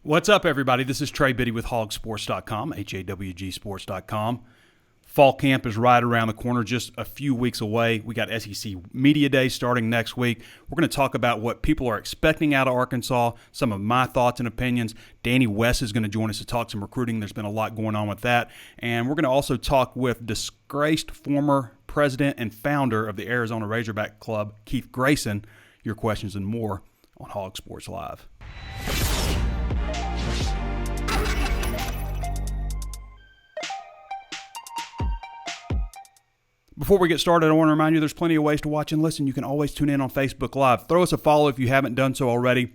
What's up, everybody? This is Trey Biddy with HawgSports.com, HAWGsports.com. Fall camp is right around the corner, just a few weeks away. We got SEC Media Day starting next week. We're going to talk about what people are expecting out of Arkansas, some of my thoughts and opinions. Danny West is going to join us to talk some recruiting. There's been a lot going on with that. And we're going to also talk with disgraced former president and founder of the Arizona Razorback Club, Keith Grayson. Your questions and more on Hog Sports Live. Before we get started, I want to remind you there's plenty of ways to watch and listen. You can always tune in on Facebook Live. Throw us a follow if you haven't done so already.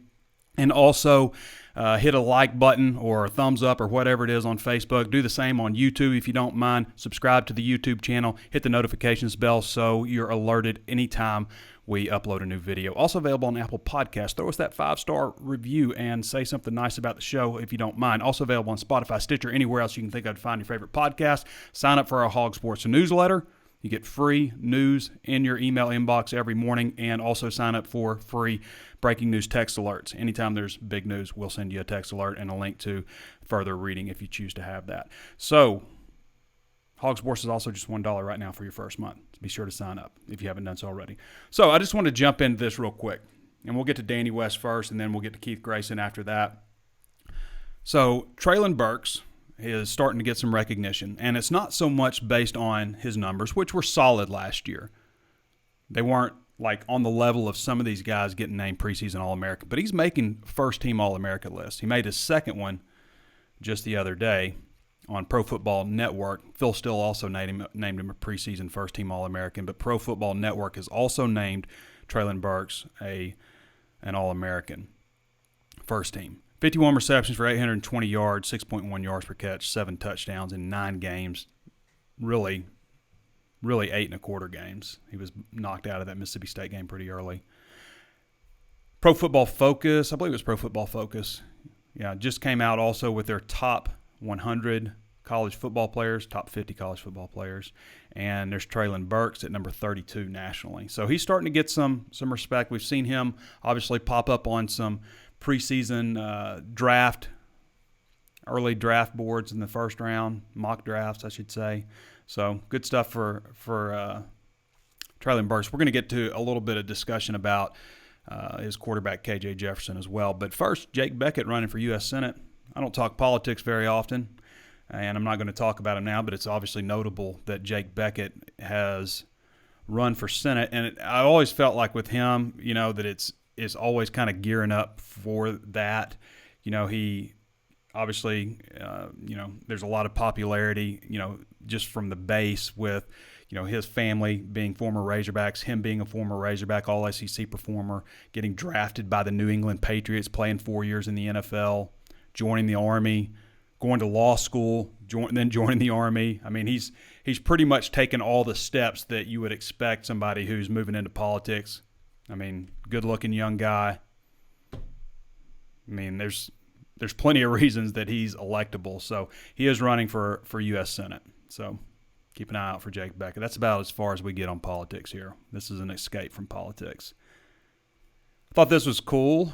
And also hit a like button or a thumbs up or whatever it is on Facebook. Do the same on YouTube if you don't mind. Subscribe to the YouTube channel. Hit the notifications bell so you're alerted anytime we upload a new video. Also available on Apple Podcasts. Throw us that 5-star review and say something nice about the show if you don't mind. Also available on Spotify, Stitcher, anywhere else you can think of to find your favorite podcast. Sign up for our Hog Sports newsletter. You get free news in your email inbox every morning, and also sign up for free breaking news text alerts. Anytime there's big news, we'll send you a text alert and a link to further reading if you choose to have that. So, Hog Sports is also just $1 right now for your first month. So be sure to sign up if you haven't done so already. So I just want to jump into this real quick, and we'll get to Danny West first, and then we'll get to Keith Grayson after that. So Treylon Burks is starting to get some recognition, and it's not so much based on his numbers, which were solid last year. They weren't like on the level of some of these guys getting named preseason All-American, but he's making first-team All-America lists. He made his second one just the other day on Pro Football Network. Phil Steele also named him a preseason first-team All-American, but Pro Football Network has also named Treylon Burks an All-American first team. 51 receptions for 820 yards, 6.1 yards per catch, 7 touchdowns in 9 games. Really 8 1/4 games. He was knocked out of that Mississippi State game pretty early. Pro Football Focus, I believe it was Pro Football Focus, just came out also with their top 100 college football players, top 50 college football players, and there's Treylon Burks at number 32 nationally. So he's starting to get some respect. We've seen him obviously pop up on some preseason early draft boards in the first round, mock drafts, I should say. So good stuff for Treylon Burks. We're going to get to a little bit of discussion about his quarterback, KJ Jefferson, as well. But first, Jake Beckett running for U.S. Senate. I don't talk politics very often, and I'm not going to talk about him now, but it's obviously notable that Jake Beckett has run for Senate. And I always felt like with him, that it's always kind of gearing up for that. He obviously, there's a lot of popularity, just from the base with, his family being former Razorbacks, him being a former Razorback, all-SEC performer, getting drafted by the New England Patriots, playing 4 years in the NFL, joining the Army, going to law school, then joining the Army. I mean, he's pretty much taken all the steps that you would expect somebody who's moving into politics. I mean, good-looking young guy. I mean, there's plenty of reasons that he's electable. So he is running for U.S. Senate. So keep an eye out for Jake Beckett. That's about as far as we get on politics here. This is an escape from politics. I thought this was cool.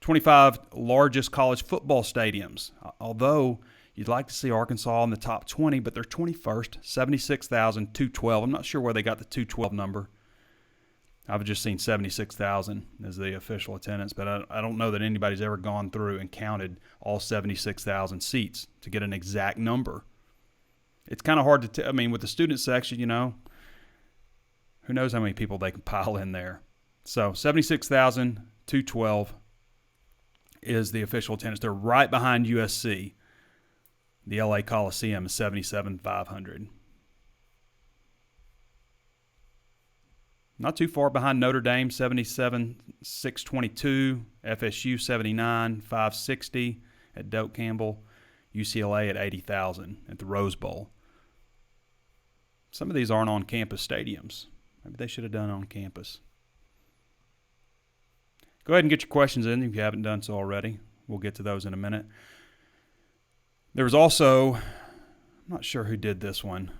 25 largest college football stadiums. Although you'd like to see Arkansas in the top 20, but they're 21st, 76,212. I'm not sure where they got the 212 number. I've just seen 76,000 as the official attendance, but I don't know that anybody's ever gone through and counted all 76,000 seats to get an exact number. It's kind of hard to tell. I mean, with the student section, who knows how many people they can pile in there. So 76,212 is the official attendance. They're right behind USC. The LA Coliseum is 77,500. Not too far behind Notre Dame, 77,622, FSU 79,560 at Doak Campbell, UCLA at 80,000 at the Rose Bowl. Some of these aren't on campus stadiums. Maybe they should have done on campus. Go ahead and get your questions in if you haven't done so already. We'll get to those in a minute. There was also, I'm not sure who did this one.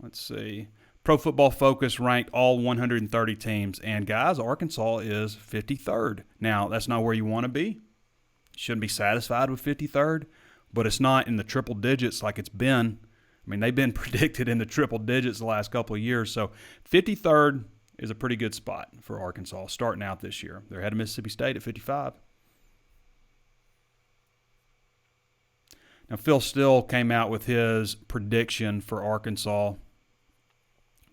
Let's see. Pro Football Focus ranked all 130 teams. And, guys, Arkansas is 53rd. Now, that's not where you want to be. Shouldn't be satisfied with 53rd, but it's not in the triple digits like it's been. I mean, they've been predicted in the triple digits the last couple of years. So 53rd is a pretty good spot for Arkansas starting out this year. They're ahead of Mississippi State at 55. Now, Phil Steele came out with his prediction for Arkansas.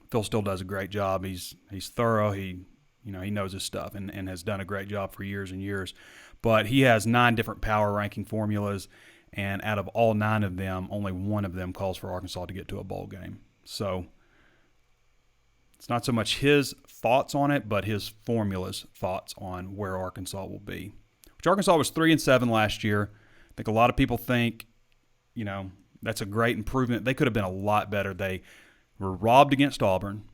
Phil Steele does a great job. He's thorough. He knows his stuff and has done a great job for years and years. But he has 9 different power ranking formulas, and out of all 9 of them, only one of them calls for Arkansas to get to a bowl game. So it's not so much his thoughts on it, but his formula's thoughts on where Arkansas will be. Which Arkansas was 3-7 last year. I think a lot of people think, that's a great improvement. They could have been a lot better. They were robbed against Auburn.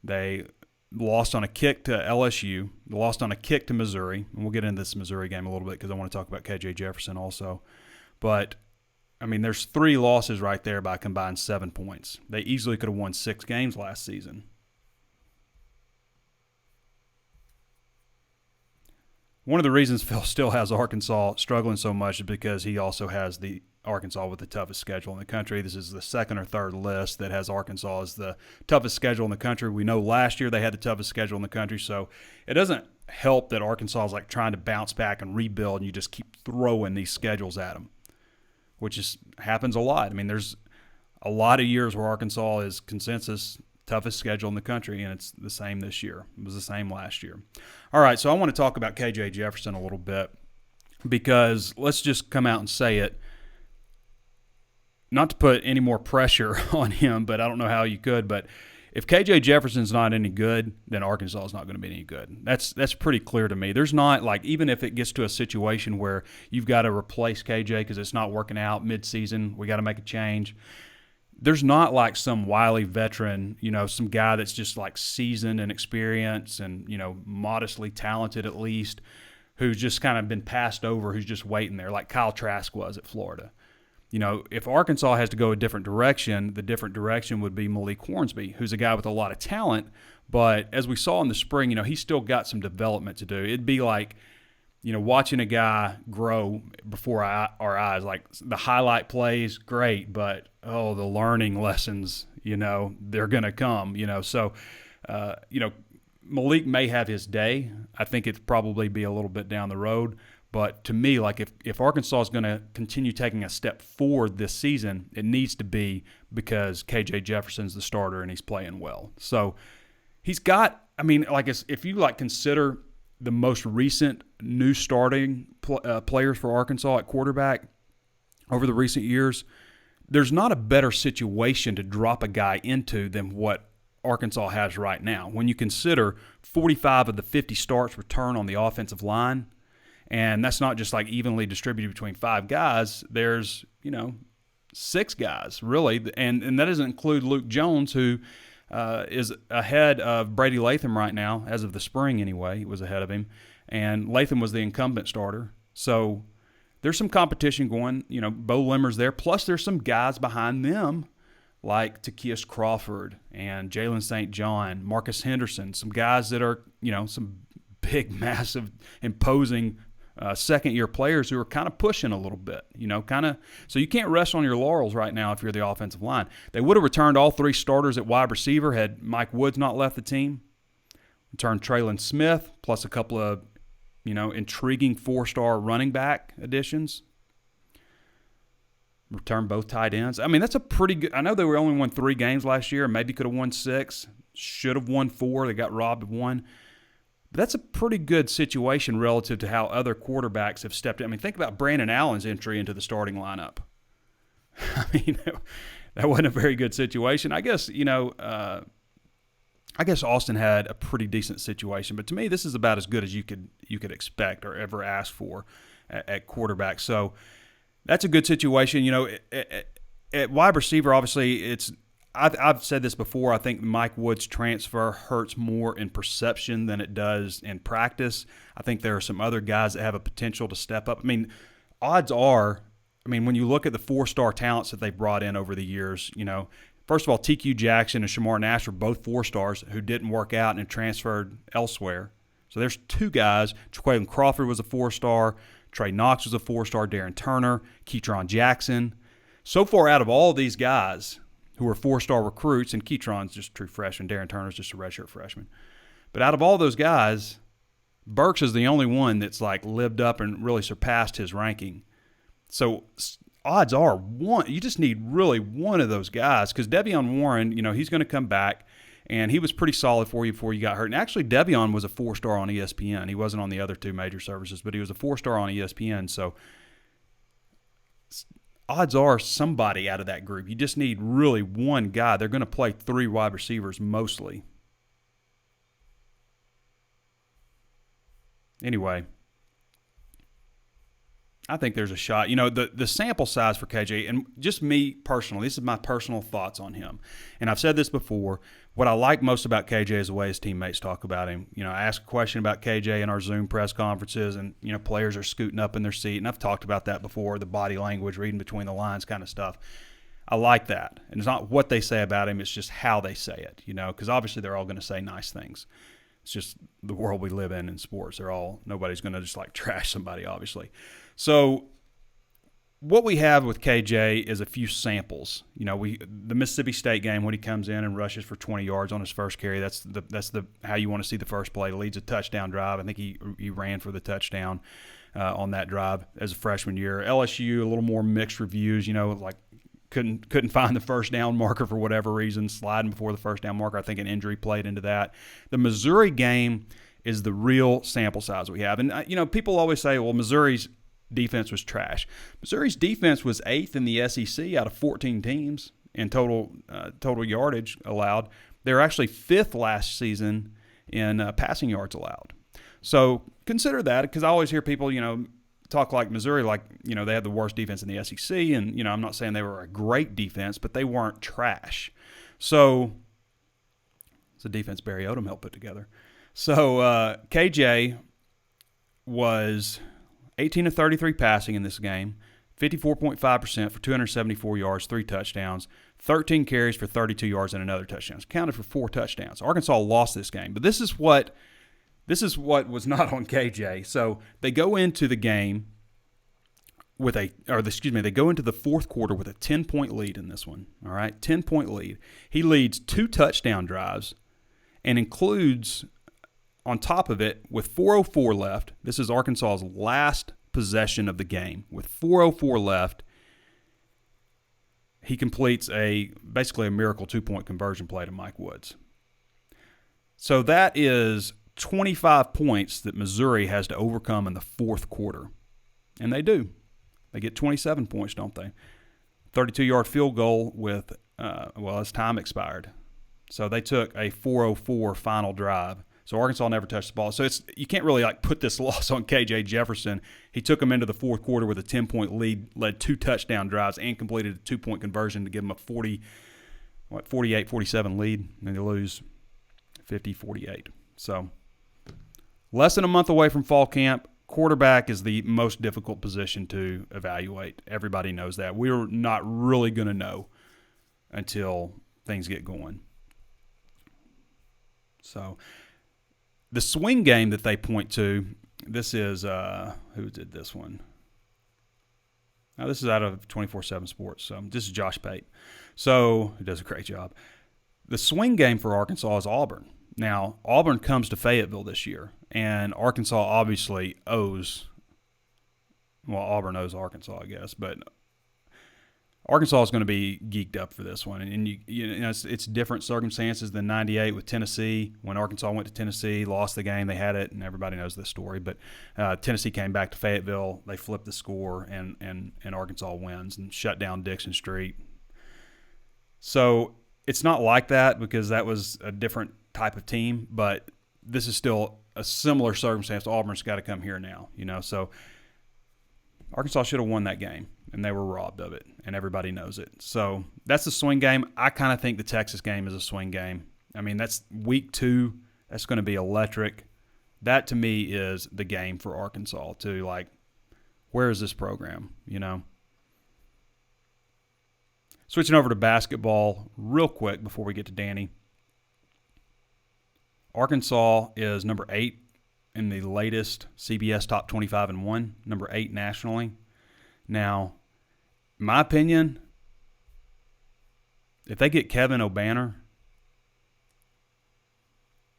They lost on a kick to LSU. They lost on a kick to Missouri. And we'll get into this Missouri game a little bit because I want to talk about KJ Jefferson also. But, there's 3 losses right there by combined 7 points. They easily could have won 6 games last season. One of the reasons Phil still has Arkansas struggling so much is because he also has the Arkansas with the toughest schedule in the country. This is the second or third list that has Arkansas as the toughest schedule in the country. We know last year they had the toughest schedule in the country, so it doesn't help that Arkansas is like trying to bounce back and rebuild, and you just keep throwing these schedules at them, which happens a lot. There's a lot of years where Arkansas is consensus toughest schedule in the country, and it's the same this year. It was the same last year. All right, so I want to talk about KJ Jefferson a little bit because let's just come out and say it. Not to put any more pressure on him, but I don't know how you could, but if KJ Jefferson's not any good, then Arkansas is not going to be any good. That's pretty clear to me. There's not, even if it gets to a situation where you've got to replace KJ because it's not working out mid-season, we got to make a change. There's not like some wily veteran, some guy that's just like seasoned and experienced and, modestly talented at least, who's just kind of been passed over, who's just waiting there, like Kyle Trask was at Florida. If Arkansas has to go a different direction, the different direction would be Malik Hornsby, who's a guy with a lot of talent. But as we saw in the spring, he's still got some development to do. It'd be like, watching a guy grow before our eyes. Like the highlight plays, great, but, the learning lessons, they're going to come, So, Malik may have his day. I think it'd probably be a little bit down the road. But to me, like if Arkansas is going to continue taking a step forward this season, it needs to be because KJ Jefferson's the starter and he's playing well. So he's got, if you consider the most recent new starting players for Arkansas at quarterback over the recent years, there's not a better situation to drop a guy into than what Arkansas has right now. When you consider 45 of the 50 starts return on the offensive line, and that's not just like evenly distributed between 5 guys. There's, 6 guys, really. And that doesn't include Luke Jones, who is ahead of Brady Latham right now, as of the spring anyway. He was ahead of him. And Latham was the incumbent starter. So there's some competition going. Bo Limmer's there. Plus there's some guys behind them like Takias Crawford and Jalen St. John, Marcus Henderson, some guys that are, some big, massive, imposing second-year players who are kind of pushing a little bit, So you can't rest on your laurels right now if you're the offensive line. They would have returned all 3 starters at wide receiver had Mike Woods not left the team. Returned Traylon Smith, plus a couple of, intriguing 4-star running back additions. Returned both tight ends. That's a pretty good – I know they only won 3 games last year. Maybe could have won 6. Should have won 4. They got robbed of 1. But that's a pretty good situation relative to how other quarterbacks have stepped in. Think about Brandon Allen's entry into the starting lineup. That wasn't a very good situation. I guess Austin had a pretty decent situation, but to me, this is about as good as you could expect or ever ask for at quarterback. So that's a good situation. At wide receiver, obviously, I've said this before. I think Mike Wood's transfer hurts more in perception than it does in practice. I think there are some other guys that have a potential to step up. Odds are, when you look at the 4-star talents that they've brought in over the years, first of all, TQ Jackson and Shamar Nash were both 4-stars who didn't work out and transferred elsewhere. So there's 2 guys. Jaquaden Crawford was a 4-star. Trey Knox was a 4-star, Darren Turner, Keytron Jackson. So far out of all these guys who are 4-star recruits, and Keytron's just a true freshman, Darren Turner's just a redshirt freshman. But out of all those guys, Burks is the only one that's like lived up and really surpassed his ranking. So odds are you just need really one of those guys, because Devion Warren, he's going to come back, and he was pretty solid for you before you got hurt. And actually, Devion was a 4-star on ESPN. He wasn't on the other 2 major services, but he was a 4-star on ESPN. So odds are somebody out of that group. You just need really one guy. They're going to play 3 wide receivers mostly. Anyway, I think there's a shot. The sample size for KJ, and just me personally, this is my personal thoughts on him. And I've said this before. What I like most about KJ is the way his teammates talk about him. I ask a question about KJ in our Zoom press conferences, and, players are scooting up in their seat. And I've talked about that before, the body language, reading between the lines kind of stuff. I like that. And it's not what they say about him, it's just how they say it, because obviously they're all going to say nice things. It's just the world we live in sports. Nobody's going to just like trash somebody, obviously. So what we have with KJ is a few samples. The Mississippi State game, when he comes in and rushes for 20 yards on his first carry, that's how you want to see the first play. Leads a touchdown drive. I think he ran for the touchdown on that drive as a freshman year. LSU, a little more mixed reviews. Like couldn't find the first down marker for whatever reason, sliding before the first down marker. I think an injury played into that. The Missouri game is the real sample size we have. And, people always say, well, Missouri's defense was trash. Missouri's defense was 8th in the SEC out of 14 teams in total yardage allowed. They were actually 5th last season in passing yards allowed. So consider that, because I always hear people, talk like Missouri, like, they had the worst defense in the SEC. And, I'm not saying they were a great defense, but they weren't trash. So it's a defense Barry Odom helped put together. So KJ was 18 of 33 passing in this game, 54.5% for 274 yards, 3 touchdowns, 13 carries for 32 yards and another touchdown. Counted for 4 touchdowns. Arkansas lost this game, but this is what was not on KJ. So they go into the game they go into the fourth quarter with a 10-point lead in this one. All right, 10-point lead. He leads 2 touchdown drives and includes, on top of it, with 4:04 left, this is Arkansas's last possession of the game. With 4:04 left, he completes basically a miracle 2-point conversion play to Mike Woods. So that is 25 points that Missouri has to overcome in the fourth quarter. And they do. They get 27 points, don't they? 32-yard field goal with, as time expired. So they took a 4:04 final drive. So Arkansas never touched the ball. So you can't really put this loss on KJ Jefferson. He took them into the fourth quarter with a 10-point lead, led 2 touchdown drives, and completed a 2-point conversion to give them a 48-47 lead, and they lose 50-48. So less than a month away from fall camp. Quarterback is the most difficult position to evaluate. Everybody knows that. We're not really going to know until things get going. So the swing game that they point to, this is who did this one? Now, this is out of 24/7 Sports. So this is Josh Pate. So he does a great job. The swing game for Arkansas is Auburn. Now, Auburn comes to Fayetteville this year, and Arkansas obviously Auburn owes Arkansas, I guess, but Arkansas is going to be geeked up for this one. And it's different circumstances than 98 with Tennessee. When Arkansas went to Tennessee, lost the game, they had it, and everybody knows this story. But Tennessee came back to Fayetteville, they flipped the score, and Arkansas wins and shut down Dixon Street. So it's not like that, because that was a different type of team, but this is still a similar circumstance. Auburn's got to come here now, So Arkansas should have won that game, and they were robbed of it, and everybody knows it. So that's the swing game. I kind of think the Texas game is a swing game. I mean, that's week 2. That's going to be electric. That, to me, is the game for Arkansas to, where is this program, Switching over to basketball real quick before we get to Danny. Arkansas is number 8 in the latest CBS Top 25 and 1, number 8 nationally. Now, my opinion, if they get Kevin O'Banner,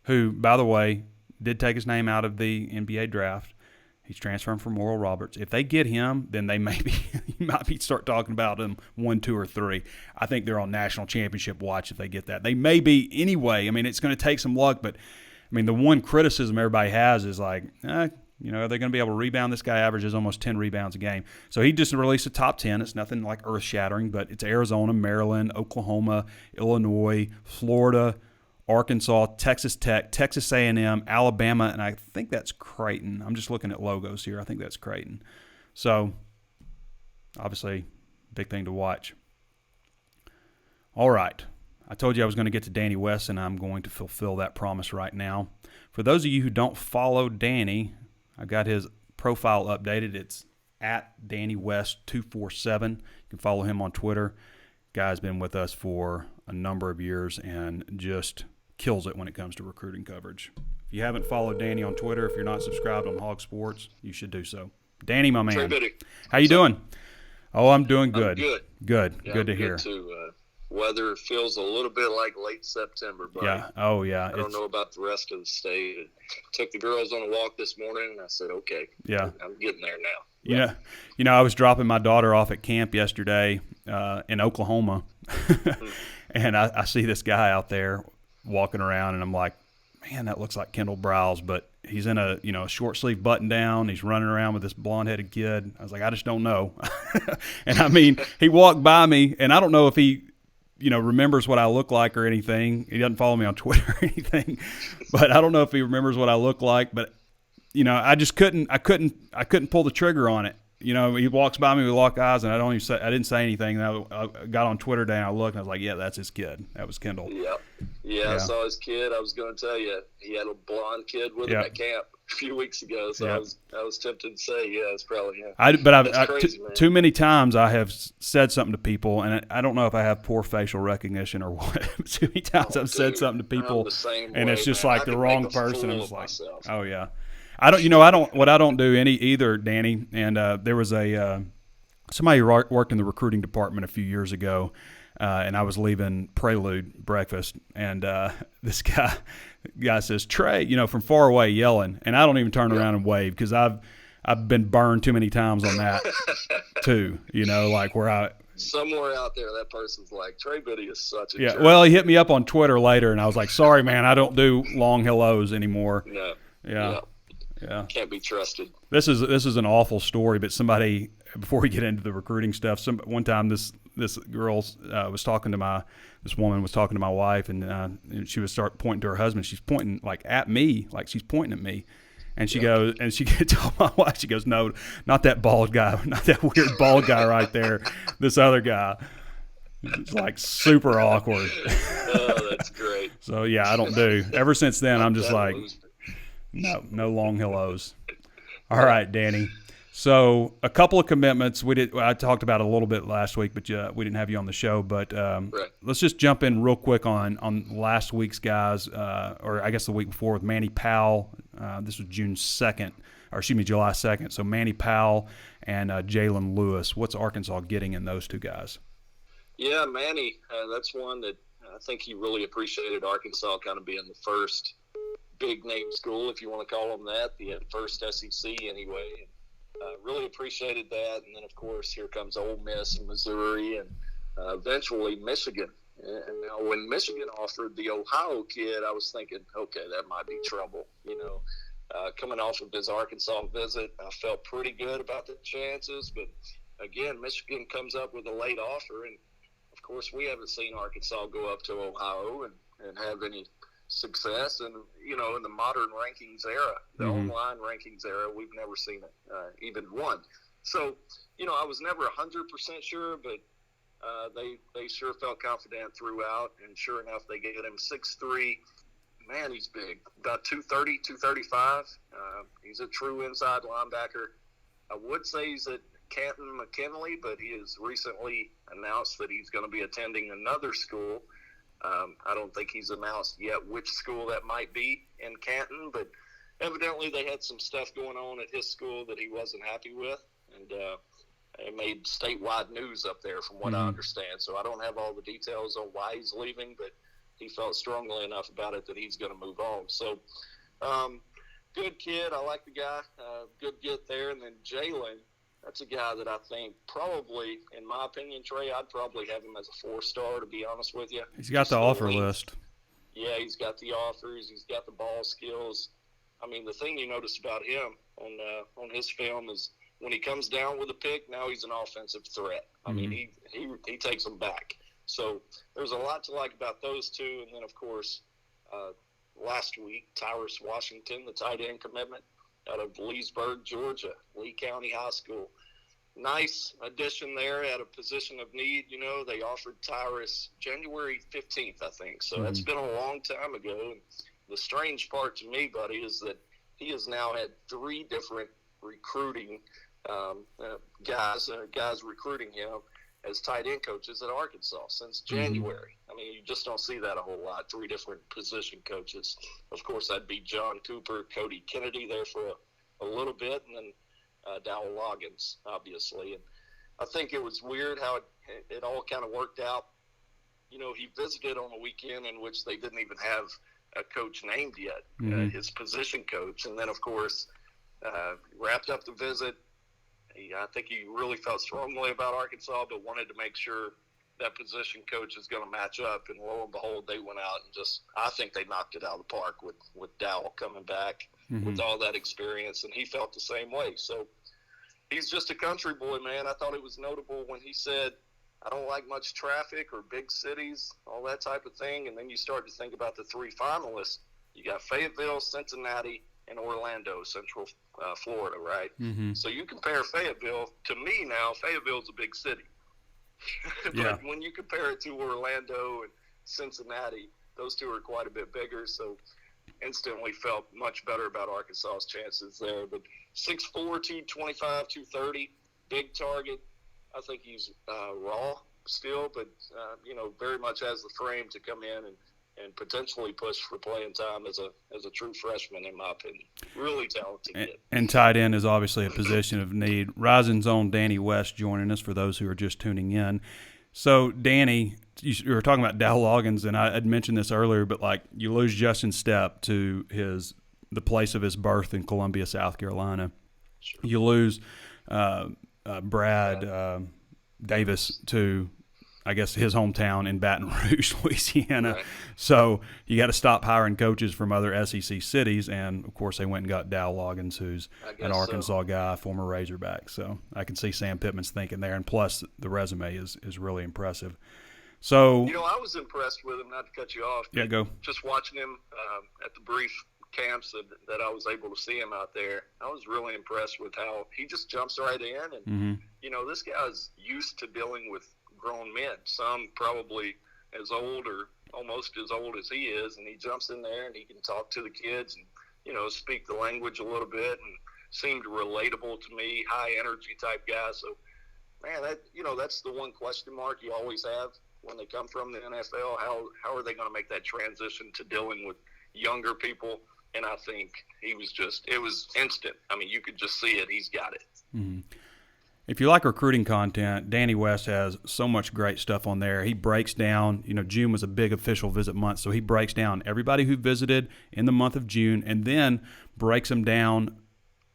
who, by the way, did take his name out of the NBA draft. He's transferring from Oral Roberts. If they get him, then they you might start talking about them 1, 2, or 3. I think they're on national championship watch if they get that. They may be anyway. I mean, it's going to take some luck, but I mean, the one criticism everybody has is like, are they going to be able to rebound? This guy averages almost 10 rebounds a game. So he just released a top 10. It's nothing like earth-shattering, but it's Arizona, Maryland, Oklahoma, Illinois, Florida, Arkansas, Texas Tech, Texas A&M, Alabama, and I think that's Creighton. I'm just looking at logos here. I think that's Creighton. So, obviously, big thing to watch. All right. I told you I was going to get to Danny West, and I'm going to fulfill that promise right now. For those of you who don't follow Danny, I've got his profile updated. It's at DannyWest247. You can follow him on Twitter. Guy's been with us for a number of years and just kills it when it comes to recruiting coverage. If you haven't followed Danny on Twitter, if you're not subscribed on HawgSports, you should do so. Danny, my man, how you doing? Oh, I'm doing good. I'm good. Good. Yeah, good to I'm hear. Good too. Weather feels a little bit like late September, buddy. Yeah. Oh, yeah. I don't know about the rest of the state. I took the girls on a walk this morning, and I said, okay, yeah, I'm getting there now. Yeah. I was dropping my daughter off at camp yesterday in Oklahoma, and I see this guy out there walking around, and I'm like, man, that looks like Kendall Browse, but he's in a short sleeve button down. He's running around with this blonde headed kid. I was like, I just don't know. And I mean, he walked by me, and I don't know if he remembers what I look like or anything. He doesn't follow me on Twitter or anything, but I don't know if he remembers what I look like. But I just couldn't pull the trigger on it. He walks by me, we lock eyes, and I didn't say anything. And I got on Twitter today, and I looked, and I was like, yeah, that's his kid. That was Kendall. Yeah, I saw his kid. I was going to tell you, he had a blonde kid with him at camp a few weeks ago. So I was tempted to say, yeah, it's probably him. Too many times I have said something to people, and I don't know if I have poor facial recognition or what. Too many times I've said something to people, and it's just like the wrong person. And it's like, oh yeah. I don't do any either, Danny. And there was somebody who worked in the recruiting department a few years ago, and I was leaving Prelude breakfast, and this guy says, Trey, from far away yelling, and I don't even turn around and wave because I've been burned too many times on that too. Like where somewhere out there, that person's like, Trey Biddy is such a jerk. Well, he hit me up on Twitter later, and I was like, sorry, man, I don't do long hellos anymore. No. Yeah. Can't be trusted. This is an awful story, but somebody, before we get into the recruiting stuff, one time this girl was talking to this woman was talking to my wife, and she would start pointing to her husband. She's pointing like at me, like she's pointing at me. And she goes, and she told my wife, she goes, no, not that bald guy, not that weird bald guy right there, this other guy. It's like super awkward. Oh, that's great. So, yeah, I don't do. Ever since then, I'm just like, no long hellos. All right, Danny. So a couple of commitments. I talked about it a little bit last week, but we didn't have you on the show. But let's just jump in real quick on last week's guys, or I guess the week before with Manny Powell. This was July 2nd. So Manny Powell and Jalen Lewis. What's Arkansas getting in those two guys? Yeah, Manny, that's one that I think he really appreciated Arkansas kind of being the first big-name school, if you want to call them that, the first SEC anyway. Really appreciated that. And then, of course, here comes Ole Miss and Missouri and eventually Michigan. And now when Michigan offered the Ohio kid, I was thinking, okay, that might be trouble. Coming off of his Arkansas visit, I felt pretty good about the chances. But, again, Michigan comes up with a late offer. And, of course, we haven't seen Arkansas go up to Ohio and have any success. And, in the modern rankings era, the online rankings era, we've never seen it even one. So, I was never 100% sure, but they sure felt confident throughout. And sure enough, they get him 6'3". Man, he's big, about 230, 235. He's a true inside linebacker. I would say he's at Canton McKinley, but he has recently announced that he's going to be attending another school. I don't think he's announced yet which school that might be in Canton, but evidently they had some stuff going on at his school that he wasn't happy with, and it made statewide news up there from what I understand. So I don't have all the details on why he's leaving, but he felt strongly enough about it that he's going to move on. So good kid. I like the guy. Good get there. And then Jalen, that's a guy that I think probably, in my opinion, Trey, I'd probably have him as a 4-star, to be honest with you. He's got the offer list. Yeah, he's got the offers. He's got the ball skills. I mean, the thing you notice about him on his film is when he comes down with a pick, now he's an offensive threat. I mean, he takes them back. So there's a lot to like about those two. And then, of course, last week, Tyrus Washington, the tight end commitment out of Leesburg, Georgia, Lee County High School. Nice addition there at a position of need. You know, they offered Tyrus January 15th, I think. So that's been a long time ago. And the strange part to me, buddy, is that he has now had 3 different recruiting guys recruiting him as tight end coaches at Arkansas since January. I mean, you just don't see that a whole lot. 3 different position coaches. Of course, that'd be John Cooper, Cody Kennedy there for a little bit, and then Dowell Loggins, obviously. And I think it was weird how it all kind of worked out. You know, he visited on a weekend in which they didn't even have a coach named yet, his position coach. And then, of course, wrapped up the visit. I think he really felt strongly about Arkansas, but wanted to make sure that position coach is going to match up. And lo and behold, they went out and I think they knocked it out of the park with Dowell coming back with all that experience. And he felt the same way. So he's just a country boy, man. I thought it was notable when he said, I don't like much traffic or big cities, all that type of thing. And then you start to think about the 3 finalists. You got Fayetteville, Cincinnati, and Orlando, Central Florida, right? So you compare Fayetteville, to me now, Fayetteville's a big city. But when you compare it to Orlando and Cincinnati, those 2 are quite a bit bigger. So instantly felt much better about Arkansas's chances there. But 6'4", 225, 230, big target. I think he's raw still, but, you know, very much has the frame to come in and potentially push for playing time as a true freshman, in my opinion. Really talented kid. And tight end is obviously a position of need. Rising's own Danny West joining us for those who are just tuning in. So, Danny, you were talking about Dowell Loggins, and I had mentioned this earlier, but, like, you lose Justin Stepp to the place of his birth in Columbia, South Carolina. Sure. You lose Brad Davis to, I guess, his hometown in Baton Rouge, Louisiana. Right. So you got to stop hiring coaches from other SEC cities, and, of course, they went and got Dowell Loggins, who's an Arkansas guy, former Razorback. So I can see Sam Pittman's thinking there, and plus the resume is really impressive. So, you know, I was impressed with him, not to cut you off. Yeah, go. Just watching him at the brief camps that I was able to see him out there, I was really impressed with how he just jumps right in. And, you know, this guy's used to dealing with grown men, some probably as old or almost as old as he is, and he jumps in there and he can talk to the kids and, you know, speak the language a little bit and seemed relatable to me, high energy type guy. So, man, that's the one question mark you always have when they come from the NFL. How are they going to make that transition to dealing with younger people? And I think it was instant. I mean, you could just see it. He's got it. If you like recruiting content, Danny West has so much great stuff on there. He breaks down, you know, June was a big official visit month, so he breaks down everybody who visited in the month of June and then breaks them down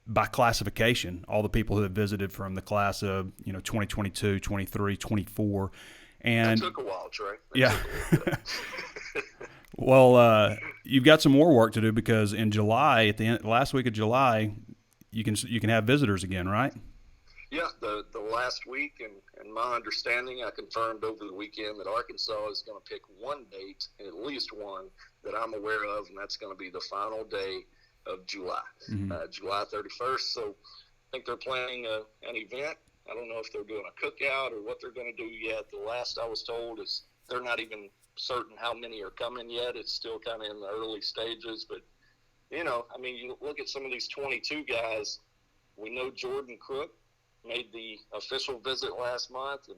by classification, all the people who have visited from the class of, you know, 2022, 23, 24. And that took a while, Trey. Yeah. Well, you've got some more work to do because in July, at the last week of July, you can have visitors again, right? Yeah, the last week, and my understanding, I confirmed over the weekend that Arkansas is going to pick one date, at least one, that I'm aware of, and that's going to be the final day of July, July 31st. So I think they're planning an event. I don't know if they're doing a cookout or what they're going to do yet. The last I was told is they're not even certain how many are coming yet. It's still kind of in the early stages. But, you know, I mean, you look at some of these 22 guys. We know Jordan Crook made the official visit last month and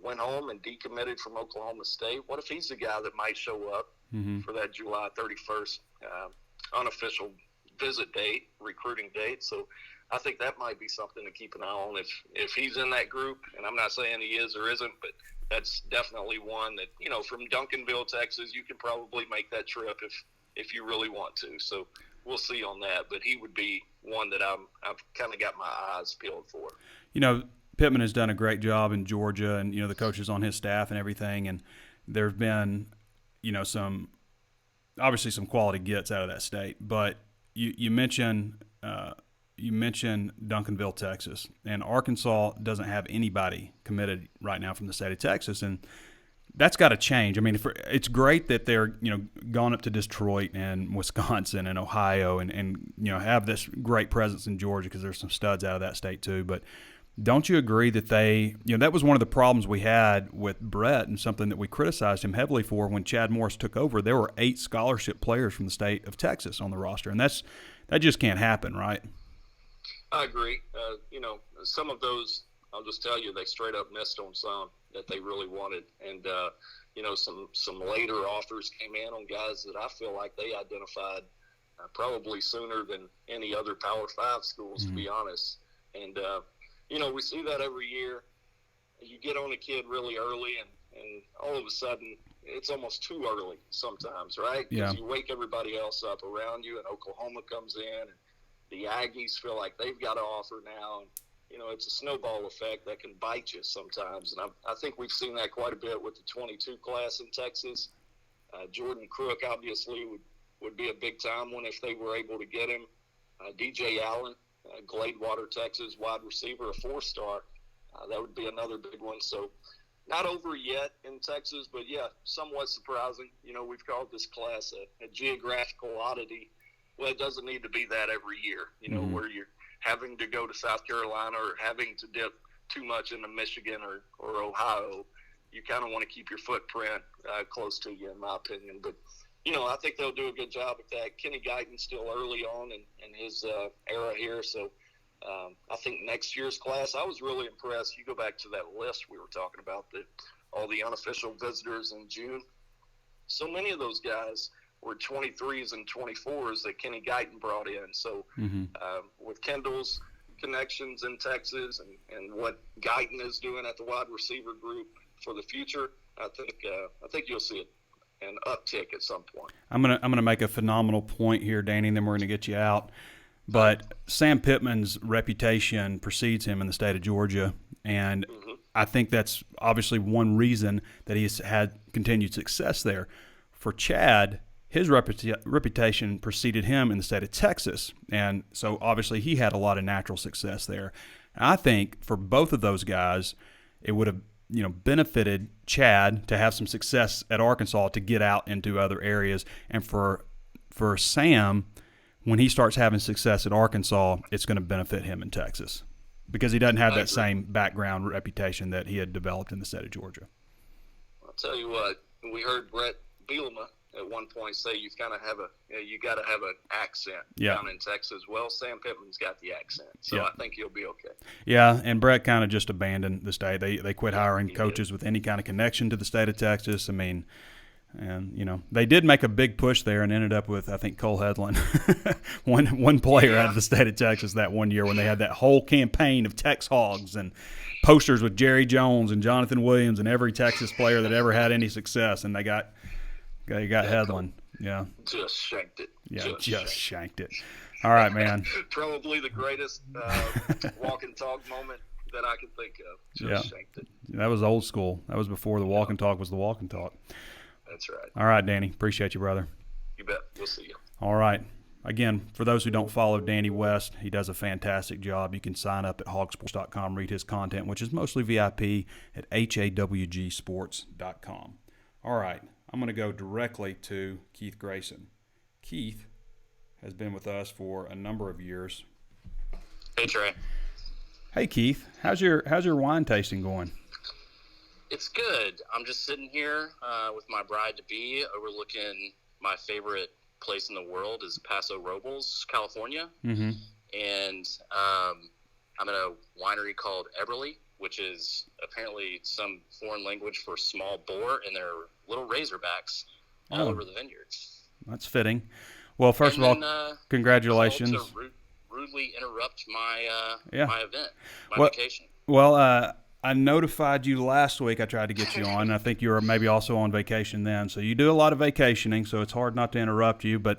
went home and decommitted from Oklahoma State. What if he's the guy that might show up for that July 31st unofficial visit date, recruiting date. So I think that might be something to keep an eye on if he's in that group. And I'm not saying he is or isn't, but that's definitely one that, from Duncanville, Texas, you can probably make that trip if you really want to. So we'll see on that. But he would be one that I've kind of got my eyes peeled for. Pittman has done a great job in Georgia, and the coaches on his staff and everything. And there've been, some quality gets out of that state. But you mentioned Duncanville, Texas, and Arkansas doesn't have anybody committed right now from the state of Texas, and that's got to change. I mean, it's great that they're gone up to Detroit and Wisconsin and Ohio and have this great presence in Georgia because there's some studs out of that state too. But don't you agree that that was one of the problems we had with Brett and something that we criticized him heavily for when Chad Morris took over? There were 8 scholarship players from the state of Texas on the roster, and that just can't happen, right? I agree. Some of those, I'll just tell you, they straight up missed on some that they really wanted. And, some later offers came in on guys that I feel like they identified probably sooner than any other Power 5 schools, to be honest. And, we see that every year. You get on a kid really early, and all of a sudden it's almost too early sometimes, right? Yeah. Because you wake everybody else up around you, and Oklahoma comes in, and the Aggies feel like they've got to offer now. And, it's a snowball effect that can bite you sometimes. And I think we've seen that quite a bit with the 22 class in Texas. Jordan Crook obviously would be a big-time one if they were able to get him. DJ Allen, Gladewater, Texas, wide receiver, a 4-star. That would be another big one. So not over yet in Texas, but, yeah, somewhat surprising. We've called this class a geographical oddity. Well, it doesn't need to be that every year, where you're having to go to South Carolina or having to dip too much into Michigan or Ohio. You kind of want to keep your footprint close to you, in my opinion. But, I think they'll do a good job with that. Kenny Guyton's still early on in his era here. So I think next year's class, I was really impressed. You go back to that list we were talking about, all the unofficial visitors in June. So many of those guys were 23s and 24s that Kenny Guyton brought in. So with Kendall's connections in Texas and what Guyton is doing at the wide receiver group for the future, I think you'll see an uptick at some point. I'm gonna make a phenomenal point here, Danny, and then we're gonna get you out. But Sam Pittman's reputation precedes him in the state of Georgia, and I think that's obviously one reason that he's had continued success there. For Chad, his reputation preceded him in the state of Texas, and so obviously he had a lot of natural success there. And I think for both of those guys, it would have benefited Chad to have some success at Arkansas to get out into other areas, and for Sam, when he starts having success at Arkansas, it's going to benefit him in Texas because he doesn't have that same background reputation that he had developed in the state of Georgia. I'll tell you what, we heard Brett Bielema at one point say you got to have an accent down in Texas. Well, Sam Pittman's got the accent, so I think he'll be okay. Yeah, and Brett kind of just abandoned the state. They quit hiring coaches with any kind of connection to the state of Texas. I mean, and they did make a big push there and ended up with, I think, Cole Hedlund, one player out of the state of Texas that one year when they had that whole campaign of Tex Hogs and posters with Jerry Jones and Jonathan Williams and every Texas player that ever had any success, and they got Hedlund. Yeah. Just shanked it. Yeah, just shanked it. All right, man. Probably the greatest walk and talk moment that I can think of. Just shanked it. That was old school. That was before the walk and talk was the walk and talk. That's right. All right, Danny. Appreciate you, brother. You bet. We'll see you. All right. Again, for those who don't follow Danny West, he does a fantastic job. You can sign up at HawgSports.com, read his content, which is mostly VIP, at HAWGsports.com. All right. I'm going to go directly to Keith Grayson. Keith has been with us for a number of years. Hey, Trey. Hey, Keith. How's your wine tasting going? It's good. I'm just sitting here with my bride-to-be overlooking my favorite place in the world is Paso Robles, California. Mm-hmm. And I'm at a winery called Eberly, which is apparently some foreign language for small boar, and they're little Razorbacks all over the vineyard. That's fitting. Well, first and of all, then, congratulations. called to rudely interrupt my my event, Well, vacation. Well, I notified you last week. I tried to get you on. I think you were maybe also on vacation then. So you do a lot of vacationing, so it's hard not to interrupt you. But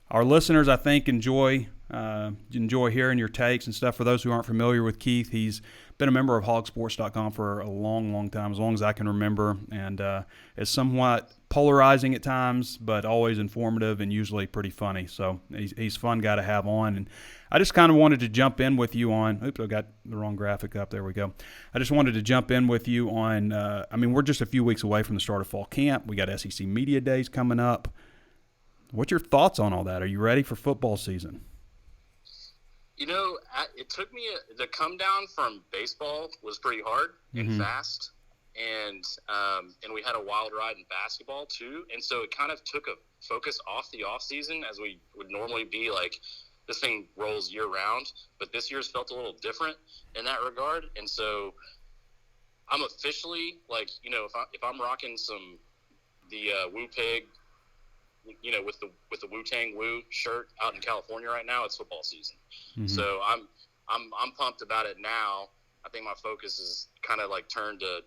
our listeners, I think, enjoy hearing your takes and stuff. For those who aren't familiar with Keith, he's been a member of HawgSports.com for a long, long time, as long as I can remember, and is somewhat polarizing at times, but always informative and usually pretty funny. So he's a fun guy to have on. And I just kind of wanted to jump in with you on – oops, I got the wrong graphic up. There we go. I just wanted to jump in with you on we're just a few weeks away from the start of fall camp. We got SEC Media Days coming up. What's your thoughts on all that? Are you ready for football season? It took me the come down from baseball was pretty hard and fast, and we had a wild ride in basketball too, and so it kind of took a focus off the off season, as we would normally be like this thing rolls year round, but this year's felt a little different in that regard, and so I'm officially if I'm rocking the Woo Pig, with the Wu-Tang Woo shirt out in California right now, it's football season. Mm-hmm. So I'm pumped about it now. I think my focus is kind of like turned to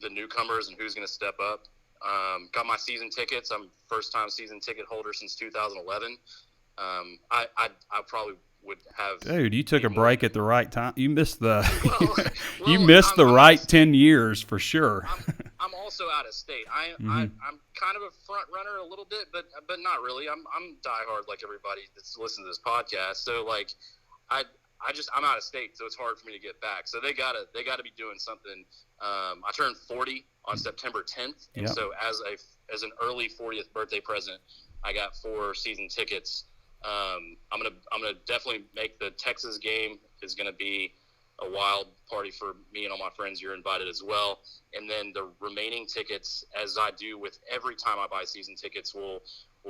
the newcomers and who's going to step up. Got my season tickets. I'm first time season ticket holder since 2011. I probably would have. Dude, you took a break at the right time. You missed the you missed the right 10 years for sure. I'm also out of state. I'm kind of a front runner a little bit, but not really. I'm diehard like everybody that's listening to this podcast. So like, I'm out of state, so it's hard for me to get back. So they gotta be doing something. I turned 40 on September 10th, and so as an early 40th birthday present, I got 4 season tickets. I'm gonna definitely make the Texas game. Is gonna be a wild party for me and all my friends. You're invited as well. And then the remaining tickets, as I do with every time I buy season tickets, will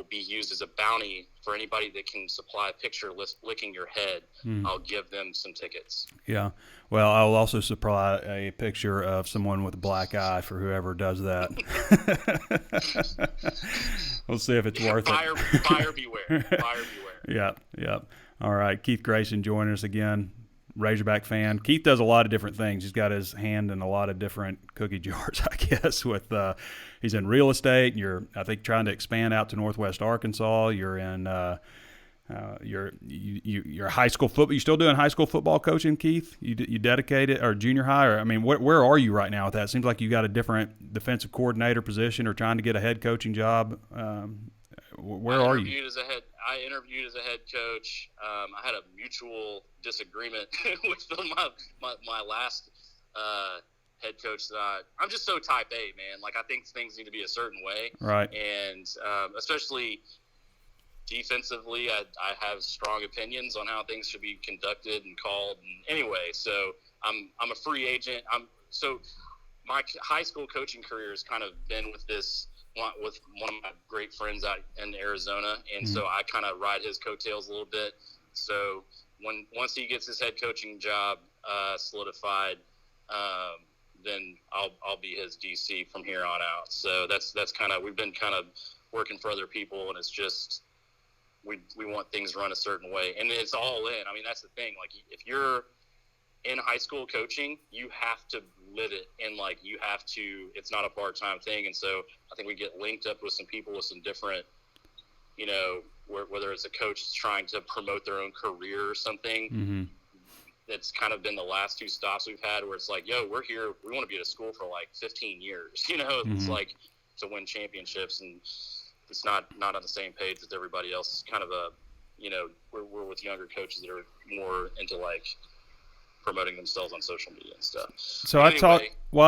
be used as a bounty for anybody that can supply a picture licking your head. I'll give them some tickets. Yeah. Well, I'll also supply a picture of someone with a black eye for whoever does that. We'll see if it's worth it. Buyer beware. Buyer beware. Yeah. All right. Keith Grayson joining us again. Razorback fan. Keith does a lot of different things. He's got his hand in a lot of different cookie jars, I guess. With he's in real estate. You're, I think, trying to expand out to Northwest Arkansas. You're in you're high school football. You still doing high school football coaching, Keith? You dedicated or junior high? Or where are you right now with that? It seems like you got a different defensive coordinator position or trying to get a head coaching job. Where are you? I interviewed as a head coach. I had a mutual disagreement with my last head coach. I'm just so type A, man. Like, I think things need to be a certain way. Right. And especially defensively, I have strong opinions on how things should be conducted and called. And anyway, so I'm a free agent. So my high school coaching career has kind of been with one of my great friends out in Arizona, and so I kind of ride his coattails a little bit. So once he gets his head coaching job solidified, then I'll be his DC from here on out. So that's kind of, we've been kind of working for other people, and it's just we want things run a certain way, and it's all in. I mean, that's the thing. Like, if you're in high school coaching, you have to live it, and like, you have to, it's not a part-time thing. And so I think we get linked up with some people with some different, whether it's a coach that's trying to promote their own career or something. That's kind of been the last 2 stops we've had, where it's like, yo, we're here, we want to be at a school for like 15 years, it's like to win championships, and it's not on the same page with everybody else. It's kind of a, we're with younger coaches that are more into like promoting themselves on social media and stuff. So I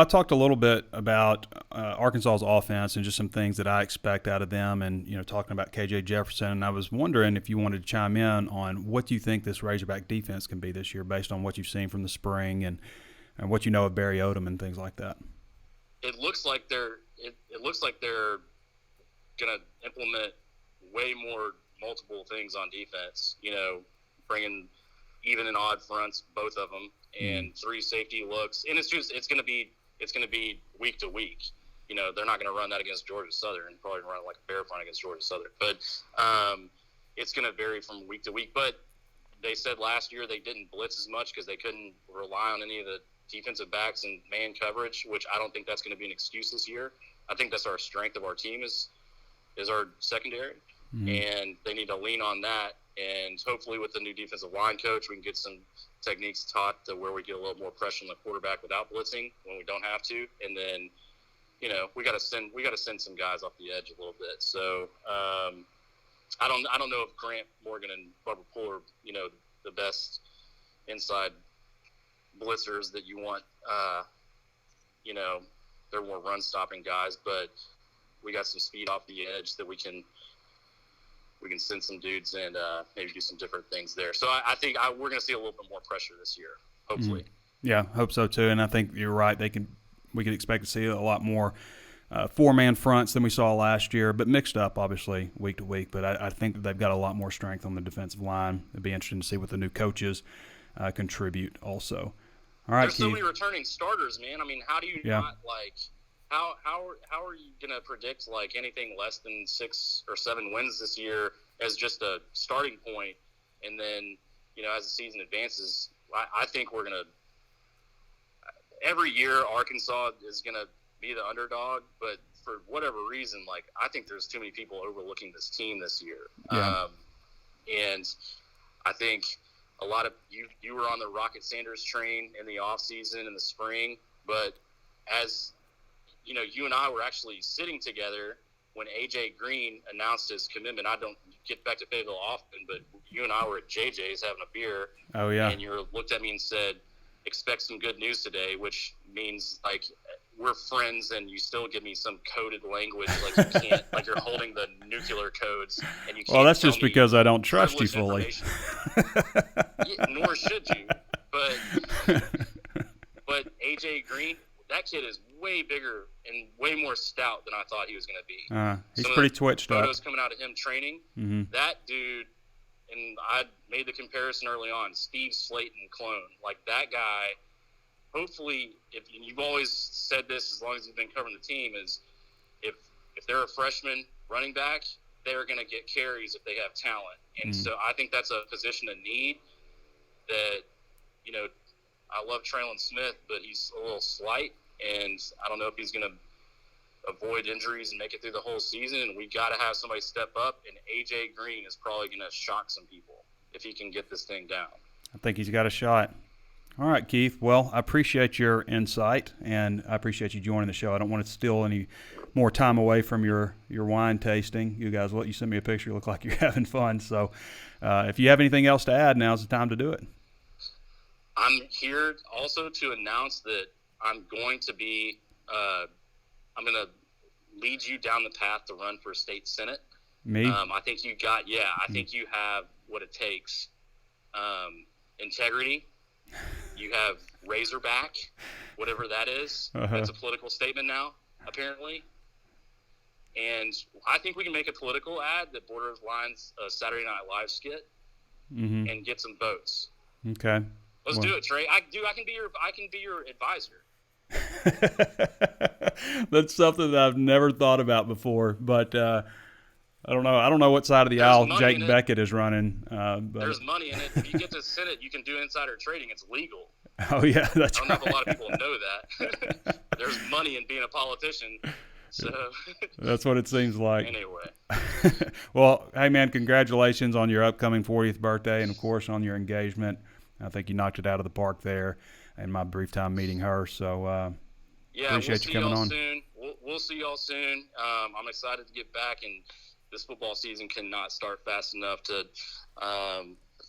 talked a little bit about Arkansas's offense and just some things that I expect out of them, and talking about KJ Jefferson. And I was wondering if you wanted to chime in on what you think this Razorback defense can be this year, based on what you've seen from the spring and what you know of Barry Odom and things like that. It looks like they're gonna implement way more multiple things on defense. Bringing even and odd fronts, both of them, and 3 safety looks. And it's going to be week to week. They're not going to run that against Georgia Southern. Probably run like a bear front against Georgia Southern. But it's going to vary from week to week. But they said last year they didn't blitz as much because they couldn't rely on any of the defensive backs and man coverage, which I don't think that's going to be an excuse this year. I think that's our strength of our team is our secondary, and they need to lean on that. And hopefully with the new defensive line coach, we can get some techniques taught to where we get a little more pressure on the quarterback without blitzing when we don't have to. And then, we got to send some guys off the edge a little bit. So I don't know if Grant Morgan and Bubba Poole are, the best inside blitzers that you want. They're more run stopping guys, but we got some speed off the edge that we can send some dudes and maybe do some different things there. So I think we're going to see a little bit more pressure this year, hopefully. Yeah, hope so too. And I think you're right. We can expect to see a lot more four-man fronts than we saw last year, but mixed up, obviously, week to week. But I think that they've got a lot more strength on the defensive line. It'd be interesting to see what the new coaches contribute also. All right, there's Keith. So many returning starters, man. I mean, how do you not how are you gonna predict anything less than 6 or 7 wins this year as just a starting point, and then as the season advances, I think we're gonna every year Arkansas is gonna be the underdog, but for whatever reason, I think there's too many people overlooking this team this year, and I think. A lot of you were on the Rocket Sanders train in the off season in the spring, but as you and I were actually sitting together when AJ Green announced his commitment. I don't get back to Fayetteville often, but you and I were at JJ's having a beer. Oh yeah. And you looked at me and said, "Expect some good news today," which means we're friends, and you still give me some coded language you can't, you're holding the nucular codes, and you can't. Well, that's just because I don't trust you fully. Nor should you, but AJ Green, that kid is way bigger and way more stout than I thought he was going to be. He's pretty twitched up. Photos coming out of him training, that dude, and I made the comparison early on, Steve Slayton clone, that guy. Hopefully, if you've always said this as long as you've been covering the team, is if they're a freshman running back, they're going to get carries if they have talent. And so I think that's a position of need that, I love Traylon Smith, but he's a little slight, and I don't know if he's going to avoid injuries and make it through the whole season. And we got to have somebody step up, and AJ Green is probably going to shock some people if he can get this thing down. I think he's got a shot. All right, Keith. Well, I appreciate your insight, and I appreciate you joining the show. I don't want to steal any more time away from your wine tasting. You guys, you sent me a picture. You look like you're having fun. So if you have anything else to add, now's the time to do it. I'm here also to announce that I'm going to be I'm going to lead you down the path to run for state senate. Me? I think I think you have what it takes. Integrity. You have Razorback, whatever that is. That's a political statement now, apparently. And I think we can make a political ad that borderlines a Saturday Night Live skit and get some votes. Okay. Let's do it, Trey. I can be your advisor. That's something that I've never thought about before, but I don't know. I don't know what side of the aisle Jake Beckett is running. But there's money in it. If you get to Senate, you can do insider trading. It's legal. Oh yeah, that's right. I don't know if a lot of people know that. There's money in being a politician. So that's what it seems like. Anyway. Well, hey man, congratulations on your upcoming 40th birthday, and of course on your engagement. I think you knocked it out of the park there in my brief time meeting her. So appreciate you coming on. Soon. We'll see y'all soon. I'm excited to get back, and this football season cannot start fast enough to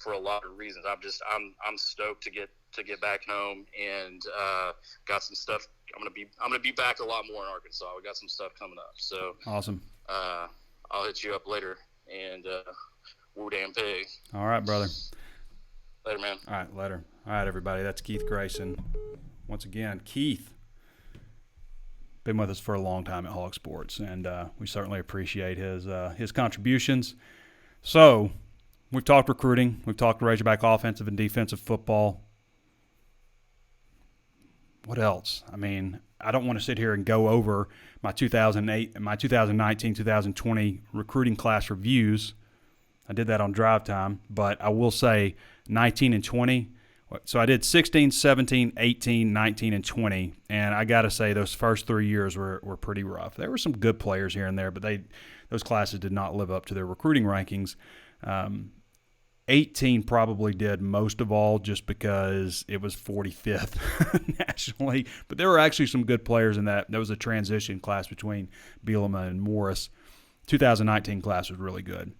for a lot of reasons. I'm stoked to get back home, and got some stuff. I'm gonna be back a lot more in Arkansas. We got some stuff coming up. So awesome. I'll hit you up later, and woo damn pig. All right, brother. Later, man. All right, later. All right, everybody. That's Keith Grayson. Once again, Keith been with us for a long time at HawgSports, and we certainly appreciate his contributions. So we've talked recruiting. We've talked Razorback offensive and defensive football. What else? I mean, I don't want to sit here and go over my 2008 and my 2019, 2020 recruiting class reviews. I did that on drive time, but I will say 19 and 20. So I did 16, 17, 18, 19, and 20, and I got to say those first 3 years were pretty rough. There were some good players here and there, but those classes did not live up to their recruiting rankings. 18 probably did most of all just because it was 45th nationally, but there were actually some good players in that. There was a transition class between Bielema and Morris. 2019 class was really good.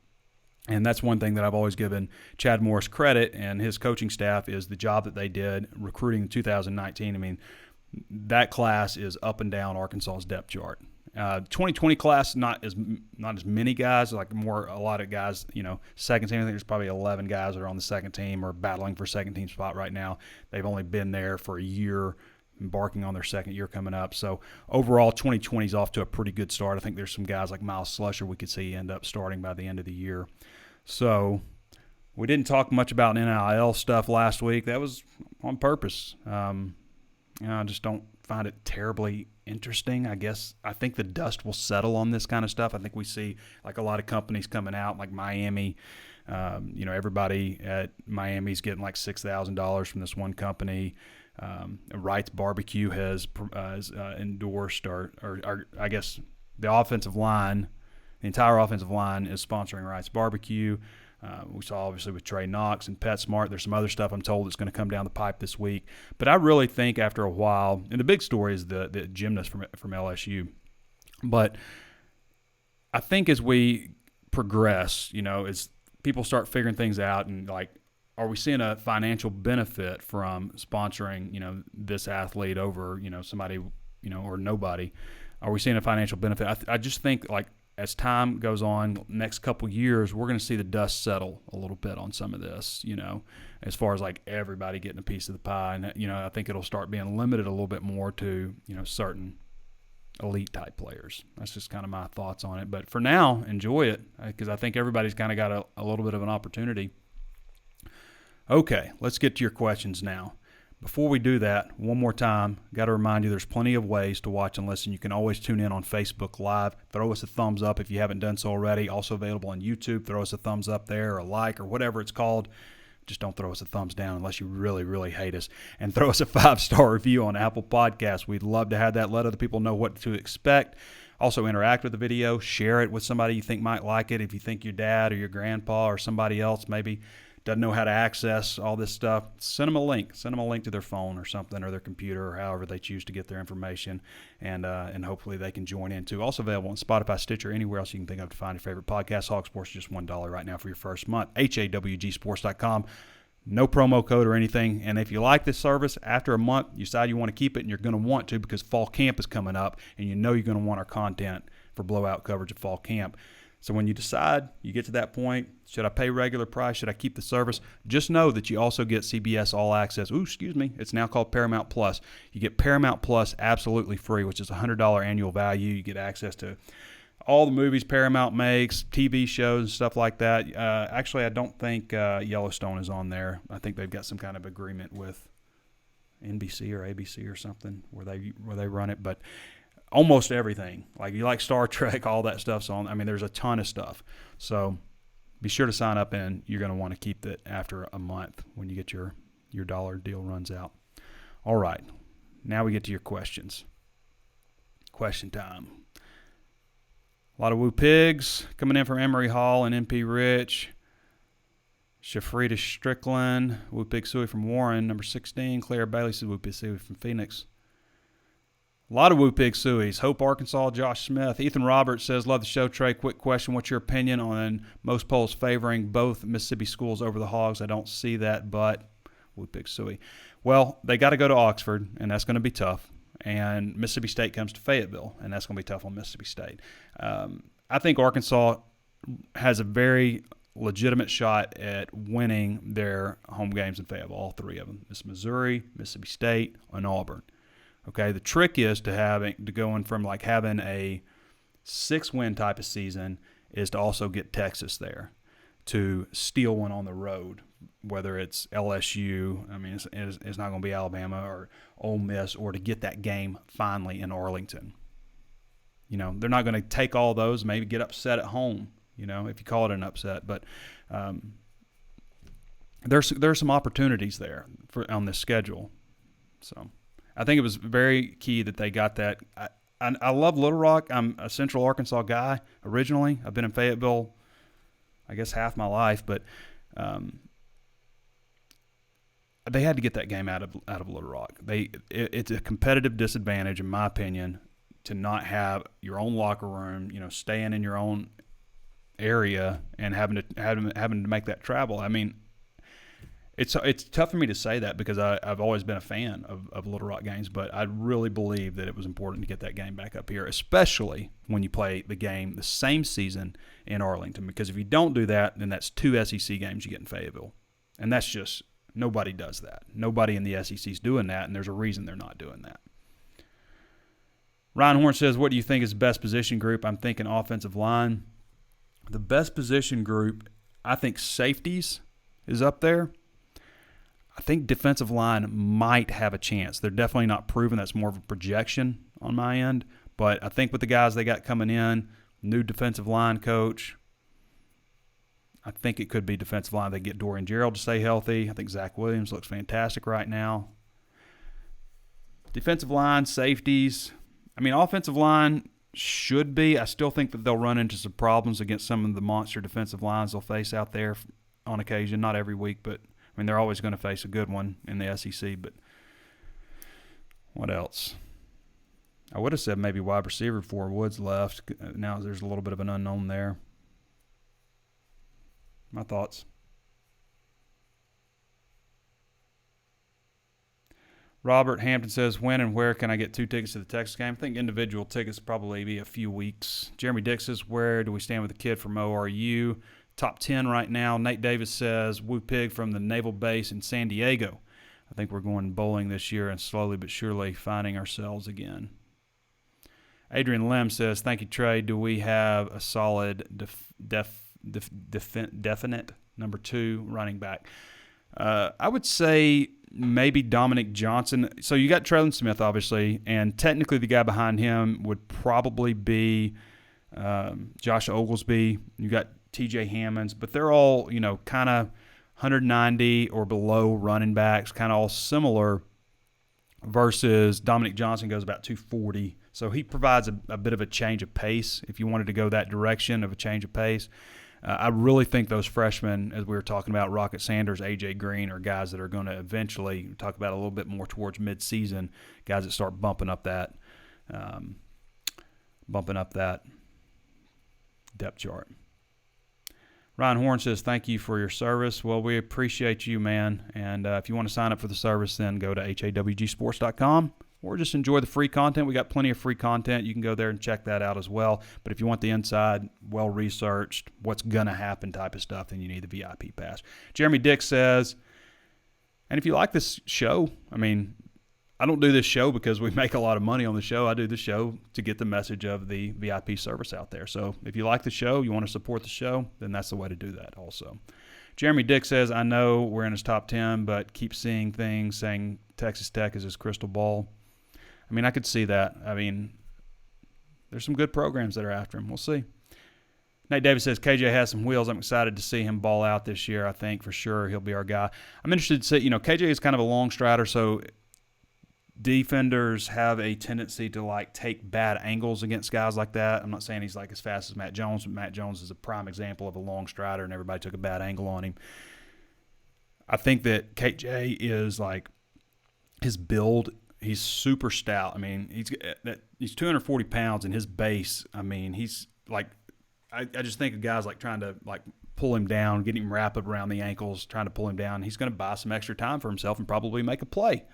And that's one thing that I've always given Chad Morris credit and his coaching staff is the job that they did recruiting in 2019. I mean, that class is up and down Arkansas's depth chart. 2020 class, not as many guys, like a lot of guys, second team. I think there's probably 11 guys that are on the second team or battling for second team spot right now. They've only been there for a year, embarking on their second year coming up. So overall, 2020 is off to a pretty good start. I think there's some guys like Miles Slusher we could see end up starting by the end of the year. So we didn't talk much about NIL stuff last week. That was on purpose. I just don't find it terribly interesting. I think the dust will settle on this kind of stuff. I think we see like a lot of companies coming out, like Miami. Everybody at Miami's getting like $6,000 from this one company. Wright's Barbecue has endorsed, or I guess the offensive line. The entire offensive line is sponsoring Wright's Barbecue. We saw obviously with Trey Knox and PetSmart. There's some other stuff I'm told that's going to come down the pipe this week. But I really think after a while, and the big story is the gymnast from LSU. But I think as we progress, as people start figuring things out and like, are we seeing a financial benefit from sponsoring, this athlete over, somebody, or nobody? Are we seeing a financial benefit? I just think like, as time goes on, next couple years, we're going to see the dust settle a little bit on some of this, as far as like everybody getting a piece of the pie. And, I think it'll start being limited a little bit more to, certain elite type players. That's just kind of my thoughts on it. But for now, enjoy it because I think everybody's kind of got a little bit of an opportunity. Okay, let's get to your questions now. Before we do that, one more time, got to remind you there's plenty of ways to watch and listen. You can always tune in on Facebook Live. Throw us a thumbs up if you haven't done so already. Also available on YouTube. Throw us a thumbs up there or a like or whatever it's called. Just don't throw us a thumbs down unless you really, really hate us. And throw us a 5-star review on Apple Podcasts. We'd love to have that. Let other people know what to expect. Also interact with the video. Share it with somebody you think might like it. If you think your dad or your grandpa or somebody else maybe doesn't know how to access all this stuff, send them a link. Send them a link to their phone or something or their computer or however they choose to get their information, and hopefully they can join in too. Also available on Spotify, Stitcher, anywhere else you can think of to find your favorite podcast. HawgSports, just $1 right now for your first month. HawgSports.com. No promo code or anything. And if you like this service, after a month, you decide you want to keep it, and you're going to want to because fall camp is coming up, and you're going to want our content for blowout coverage of fall camp. So when you decide, you get to that point, should I pay regular price? Should I keep the service? Just know that you also get CBS All Access. It's now called Paramount Plus. You get Paramount Plus absolutely free, which is a $100 annual value. You get access to all the movies Paramount makes, TV shows, and stuff like that. Actually, I don't think Yellowstone is on there. I think they've got some kind of agreement with NBC or ABC or something where they run it, but almost everything. Like you like Star Trek, all that stuff's on. I mean, there's a ton of stuff. So be sure to sign up, and you're going to want to keep it after a month when you get your dollar deal runs out. All right. Now we get to your questions. Question time. A lot of Woo Pigs coming in from Emory Hall and MP Rich. Shafrita Strickland. Woo Pig Suey from Warren, number 16. Claire Bailey says Woo Pig Suey from Phoenix. A lot of Woo Pig Sueys. Hope, Arkansas, Josh Smith. Ethan Roberts says, love the show, Trey. Quick question. What's your opinion on most polls favoring both Mississippi schools over the Hogs? I don't see that, but Woo Pig Suey. Well, they got to go to Oxford, and that's going to be tough. And Mississippi State comes to Fayetteville, and that's going to be tough on Mississippi State. I think Arkansas has a very legitimate shot at winning their home games in Fayetteville, all three of them. It's Missouri, Mississippi State, and Auburn. Okay, the trick is to going from like having a 6-win type of season is to also get Texas there to steal one on the road, whether it's LSU, I mean, it's not going to be Alabama or Ole Miss, or to get that game finally in Arlington. They're not going to take all those, maybe get upset at home, if you call it an upset. But there's some opportunities there on this schedule. So I think it was very key that they got that. I love Little Rock. I'm a Central Arkansas guy originally. I've been in Fayetteville, I guess, half my life, but they had to get that game out of Little Rock. It's a competitive disadvantage, in my opinion, to not have your own locker room, staying in your own area and having to make that travel. I mean, it's tough for me to say that because I've always been a fan of Little Rock games, but I really believe that it was important to get that game back up here, especially when you play the game the same season in Arlington. Because if you don't do that, then that's 2 SEC games you get in Fayetteville, and that's just nobody does that. Nobody in the SEC is doing that, and there's a reason they're not doing that. Ryan Horn says, what do you think is the best position group? I'm thinking offensive line. The best position group, I think safeties is up there. I think defensive line might have a chance. They're definitely not proven. That's more of a projection on my end. But I think with the guys they got coming in, new defensive line coach, I think it could be defensive line. They get Dorian Gerald to stay healthy. I think Zach Williams looks fantastic right now. Defensive line, safeties. I mean, offensive line should be. I still think that they'll run into some problems against some of the monster defensive lines they'll face out there on occasion. Not every week, but I mean, they're always going to face a good one in the SEC. But what else? I would have said maybe wide receiver before Woods left. Now there's a little bit of an unknown there. My thoughts. Robert Hampton says, when and where can I get 2 tickets to the Texas game? I think individual tickets probably be a few weeks. Jeremy Dick says, where do we stand with the kid from ORU? Top 10 right now. Nate Davis says, Woo Pig from the Naval Base in San Diego. I think we're going bowling this year and slowly but surely finding ourselves again. Adrian Lim says, thank you, Trey. Do we have a solid definite number 2 running back? I would say maybe Dominic Johnson. So you got Traylon Smith, obviously, and technically the guy behind him would probably be Josh Oglesby. You got TJ Hammonds, but they're all, kind of 190 or below running backs, kind of all similar, versus Dominic Johnson goes about 240. So he provides a bit of a change of pace if you wanted to go that direction of a change of pace. I really think those freshmen, as we were talking about, Rocket Sanders, A.J. Green, are guys that are going to eventually talk about a little bit more towards midseason, guys that start bumping up that depth chart. Ryan Horn says, thank you for your service. Well, we appreciate you, man. And if you want to sign up for the service, then go to HAWGsports.com or just enjoy the free content. We got plenty of free content. You can go there and check that out as well. But if you want the inside, well-researched, what's going to happen type of stuff, then you need the VIP pass. Jeremy Dick says, and if you like this show, I mean, I don't do this show because we make a lot of money on the show. I do the show to get the message of the VIP service out there. So if you like the show, you want to support the show, then that's the way to do that also. Jeremy Dick says, I know we're in his top 10, but keep seeing things saying Texas Tech is his crystal ball. I mean, I could see that. I mean, there's some good programs that are after him. We'll see. Nate Davis says, KJ has some wheels. I'm excited to see him ball out this year. I think for sure he'll be our guy. I'm interested to see, KJ is kind of a long strider, so defenders have a tendency to take bad angles against guys like that. I'm not saying he's as fast as Matt Jones, but Matt Jones is a prime example of a long strider, and everybody took a bad angle on him. I think that KJ is his build. He's super stout. I mean, he's 240 pounds, and his base. I mean, he's I just think of guys trying to pull him down, get him wrapped around the ankles, trying to pull him down. He's going to buy some extra time for himself and probably make a play.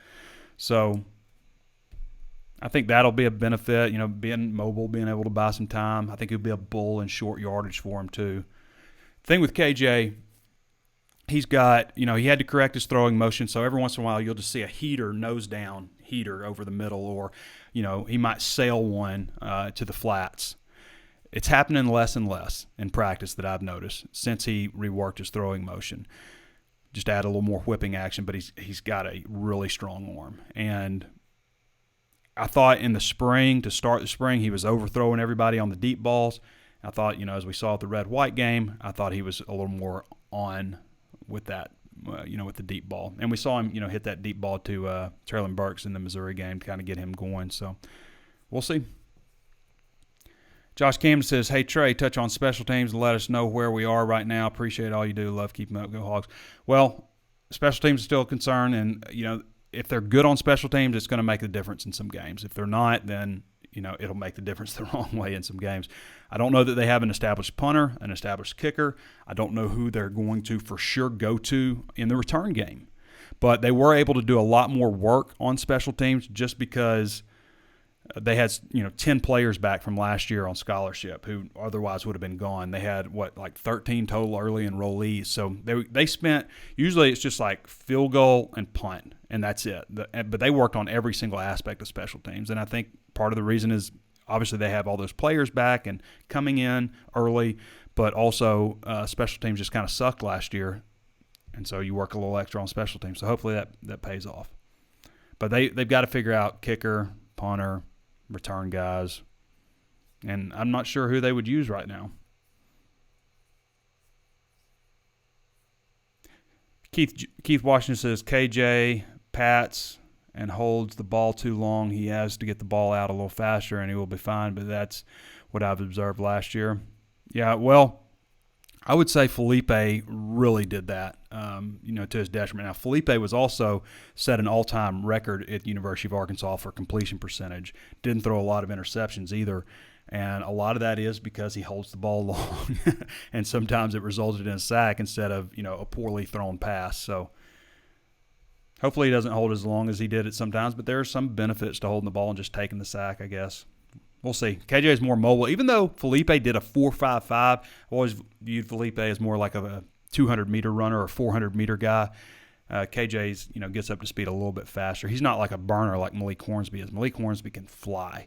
So I think that'll be a benefit, being mobile, being able to buy some time. I think it'll be a bull in short yardage for him too. Thing with KJ, he's got, he had to correct his throwing motion, so every once in a while you'll just see a heater, nose down heater over the middle, or, he might sail one to the flats. It's happening less and less in practice that I've noticed since he reworked his throwing motion. Just add a little more whipping action, but he's got a really strong arm. And I thought in the spring, to start the spring, he was overthrowing everybody on the deep balls. I thought, as we saw at the red-white game, I thought he was a little more on with that, with the deep ball. And we saw him, hit that deep ball to Traylon Burks in the Missouri game to kind of get him going. So we'll see. Josh Camden says, hey, Trey, touch on special teams and let us know where we are right now. Appreciate all you do. Love keeping up. Go Hogs. Well, special teams is still a concern, and, if they're good on special teams, it's going to make a difference in some games. If they're not, then, it'll make the difference the wrong way in some games. I don't know that they have an established punter, an established kicker. I don't know who they're going to for sure go to in the return game. But they were able to do a lot more work on special teams just because they had 10 players back from last year on scholarship who otherwise would have been gone. They had 13 total early enrollees. So they spent, usually it's just like field goal and punt, and that's it. But they worked on every single aspect of special teams, and I think part of the reason is obviously they have all those players back and coming in early, but also special teams just kind of sucked last year, and so you work a little extra on special teams. So hopefully that pays off. But they've got to figure out kicker, punter, return guys, and I'm not sure who they would use right now. Keith Washington says KJ Pats and holds the ball too long. He has to get the ball out a little faster and he will be fine, but that's what I've observed last year. Yeah, well, I would say Felipe really did that, to his detriment. Now, Felipe was also set an all-time record at the University of Arkansas for completion percentage. Didn't throw a lot of interceptions either, and a lot of that is because he holds the ball long, and sometimes it resulted in a sack instead of, a poorly thrown pass. So hopefully he doesn't hold as long as he did it sometimes, but there are some benefits to holding the ball and just taking the sack, I guess. We'll see. KJ is more mobile. Even though Felipe did a 4.55, I've always viewed Felipe as more like a 200-meter runner or 400-meter guy. KJ's, gets up to speed a little bit faster. He's not like a burner like Malik Hornsby is. Malik Hornsby can fly,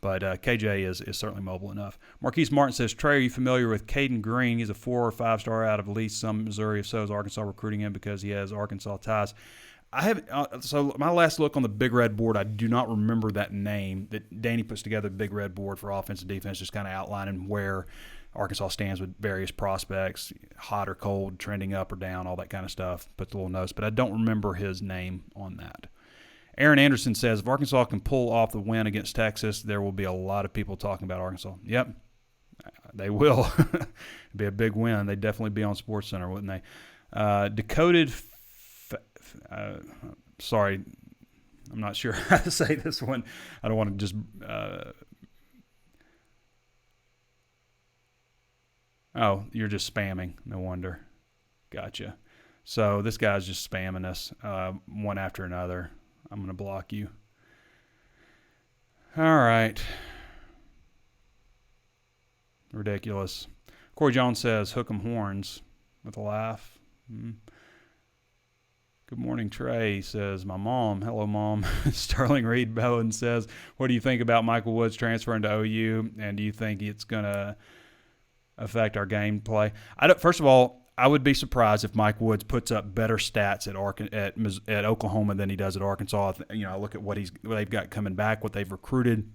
but KJ is certainly mobile enough. Marquise Martin says, Trey, are you familiar with Caden Green? He's a 4 or 5-star out of at least some Missouri. If so, is Arkansas recruiting him because he has Arkansas ties? I have so my last look on the Big Red board, I do not remember that name that Danny puts together. The Big Red board for offense and defense, just kind of outlining where Arkansas stands with various prospects, hot or cold, trending up or down, all that kind of stuff. Puts a little notes, but I don't remember his name on that. Aaron Anderson says, if Arkansas can pull off the win against Texas, there will be a lot of people talking about Arkansas. Yep, they will. It'd be a big win. They'd definitely be on SportsCenter, wouldn't they? Decoded. Sorry, I'm not sure how to say this one. I don't want to just oh, you're just spamming. No wonder. Gotcha. So this guy's just spamming us one after another. I'm going to block you. All right. Ridiculous. Corey Jones says, hook 'em horns with a laugh. Good morning, Trey, says my mom. Hello, Mom. Sterling Reed Bowen says, what do you think about Michael Woods transferring to OU, and do you think it's going to affect our gameplay? First of all, I would be surprised if Mike Woods puts up better stats at Oklahoma than he does at Arkansas. I look at what they've got coming back, what they've recruited.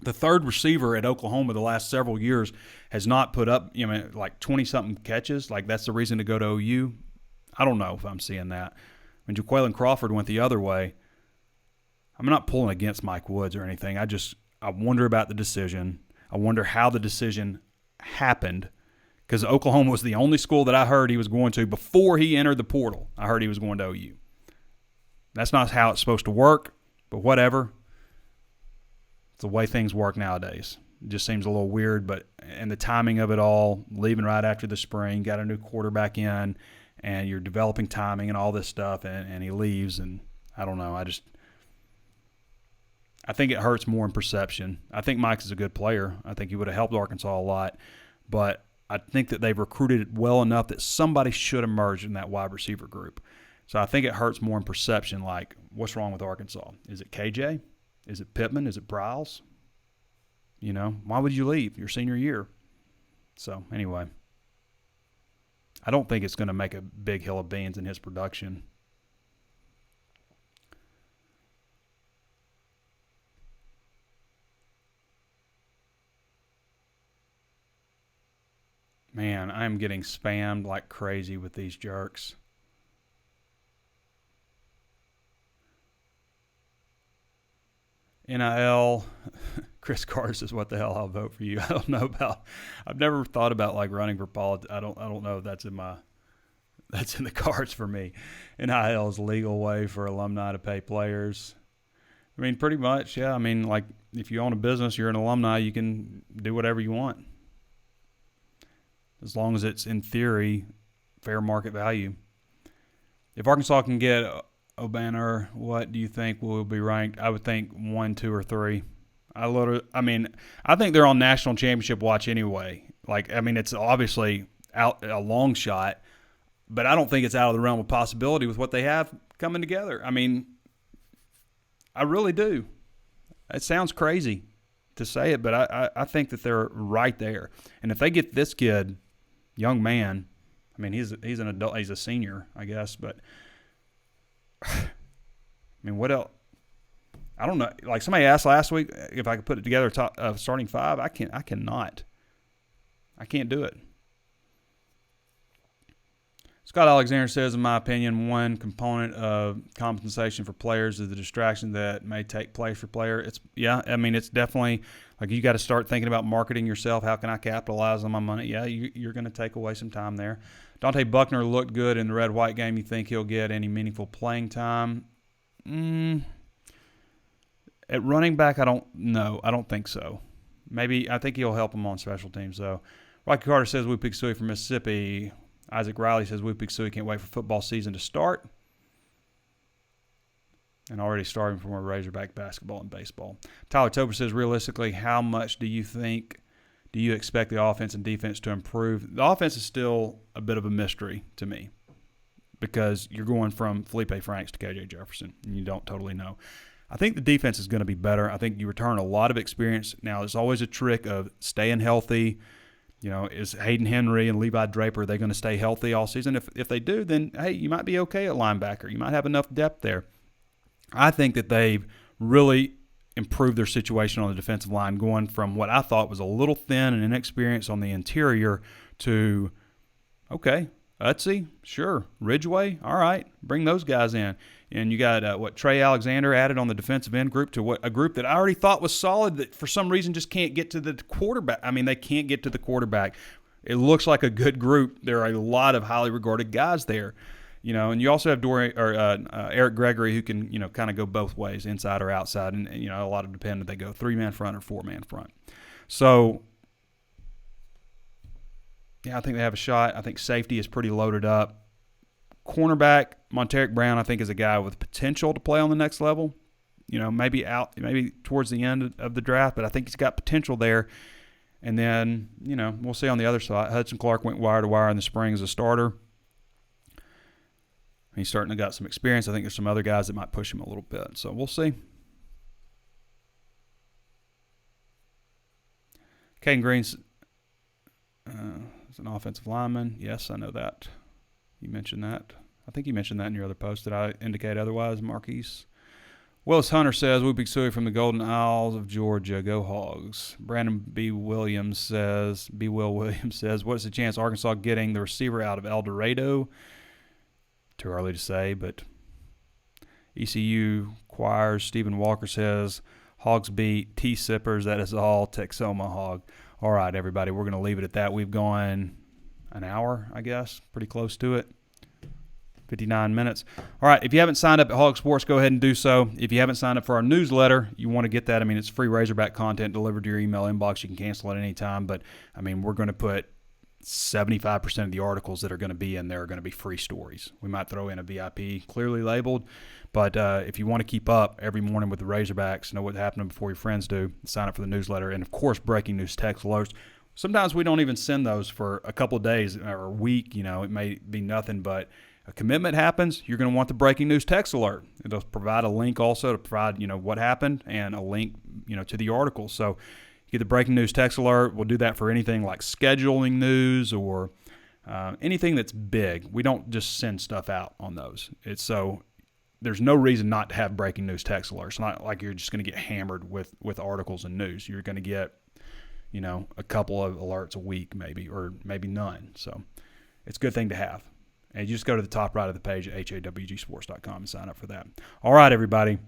The third receiver at Oklahoma the last several years has not put up, like 20-something catches. Like, that's the reason to go to OU. I don't know if I'm seeing that. When Jaquelin Crawford went the other way, I'm not pulling against Mike Woods or anything. I wonder about the decision. I wonder how the decision happened, because Oklahoma was the only school that I heard he was going to before he entered the portal. I heard he was going to OU. That's not how it's supposed to work, but whatever. It's the way things work nowadays. It just seems a little weird, and the timing of it all, leaving right after the spring, got a new quarterback in, and you're developing timing and all this stuff, and he leaves, and I don't know. I think it hurts more in perception. I think Mike's a good player. I think he would have helped Arkansas a lot, but I think that they've recruited it well enough that somebody should emerge in that wide receiver group. So I think it hurts more in perception, like, what's wrong with Arkansas? Is it KJ? Is it Pittman? Is it Bryles? Why would you leave your senior year? So anyway, I don't think it's going to make a big hill of beans in his production. man, I am getting spammed like crazy with these jerks. NIL, Chris Carter says, "What the hell? I'll vote for you." I don't know about. I've never thought about like running for politics. I don't know if that's in the cards for me. NIL is a legal way for alumni to pay players. I mean, pretty much, yeah. I mean, like if you own a business, you're an alumni, you can do whatever you want, as long as it's in theory fair market value. If Arkansas can get O'Banner, what do you think will be ranked? I would think 1, 2, or 3. I think they're on national championship watch anyway. Like, I mean, it's obviously out a long shot, but I don't think it's out of the realm of possibility with what they have coming together. I mean, I really do. It sounds crazy to say it, but I think that they're right there. And if they get this kid, young man, I mean, he's an adult, he's a senior, I guess, but I mean, what else? I don't know. Like somebody asked last week if I could put it together starting 5. I cannot. I can't do it. Scott Alexander says, in my opinion, one component of compensation for players is the distraction that may take place for player. It's definitely like you got to start thinking about marketing yourself. How can I capitalize on my money? Yeah, you're going to take away some time there. Dante Buckner looked good in the red-white game. You think he'll get any meaningful playing time? At running back, I don't know. I don't think so. Maybe I think he'll help him on special teams, though. Rocky Carter says, Woo Pig Suey from Mississippi. Isaac Riley says, Woo Pig Suey can't wait for football season to start. And already starting for more Razorback basketball and baseball. Tyler Tober says, realistically, how much do you expect the offense and defense to improve? The offense is still a bit of a mystery to me because you're going from Felipe Franks to KJ Jefferson, and you don't totally know. I think the defense is going to be better. I think you return a lot of experience. Now, there's always a trick of staying healthy. You know, is Hayden Henry and Levi Draper, are they going to stay healthy all season? If they do, then, hey, you might be okay at linebacker. You might have enough depth there. I think that they've really improved their situation on the defensive line, going from what I thought was a little thin and inexperienced on the interior to, okay, Utsey, sure, Ridgeway, all right, bring those guys in. And you got, Trey Alexander added on the defensive end group to a group that I already thought was solid that for some reason just can't get to the quarterback. I mean, they can't get to the quarterback. It looks like a good group. There are a lot of highly regarded guys there. You know, and you also have Eric Gregory who can, kind of go both ways, inside or outside. And a lot of depend if they go 3-man front or 4-man front. So, yeah, I think they have a shot. I think safety is pretty loaded up. Cornerback, Monteric Brown, I think, is a guy with potential to play on the next level. Maybe towards the end of the draft, but I think he's got potential there. And then, we'll see on the other side. Hudson Clark went wire to wire in the spring as a starter. He's starting to got some experience. I think there's some other guys that might push him a little bit. So we'll see. Caden Green is an offensive lineman. Yes, I know that. You mentioned that. I think you mentioned that in your other post. Did I indicate otherwise, Marquise? Willis Hunter says, Woo Pig Suey from the Golden Isles of Georgia. Go Hogs. Brandon Will Williams says, what is the chance Arkansas getting the receiver out of El Dorado? Too early to say, but ECU Choirs. Stephen Walker says, Hogs beat T-Sippers. That is all. Texoma Hog. All right, everybody, we're going to leave it at that. We've gone an hour, I guess, pretty close to it. 59 minutes. All right, if you haven't signed up at HawgSports, go ahead and do so. If you haven't signed up for our newsletter, you want to get that. I mean, it's free Razorback content delivered to your email inbox. You can cancel it at any time, but, I mean, we're going to put 75% of the articles that are going to be in there are going to be free stories. We might throw in a VIP clearly labeled, but if you want to keep up every morning with the Razorbacks, know what's happening before your friends do, sign up for the newsletter. And, of course, breaking news text alerts. Sometimes we don't even send those for a couple of days or a week. It may be nothing, but a commitment happens, you're going to want the breaking news text alert. It'll provide a link also to provide, what happened and a link, to the article. So you get the breaking news text alert. We'll do that for anything like scheduling news or anything that's big. We don't just send stuff out on those. There's no reason not to have breaking news text alerts. It's not like you're just going to get hammered with articles and news. You're going to get, a couple of alerts a week maybe, or maybe none. So it's a good thing to have. And you just go to the top right of the page at HawgSports.com and sign up for that. All right, everybody.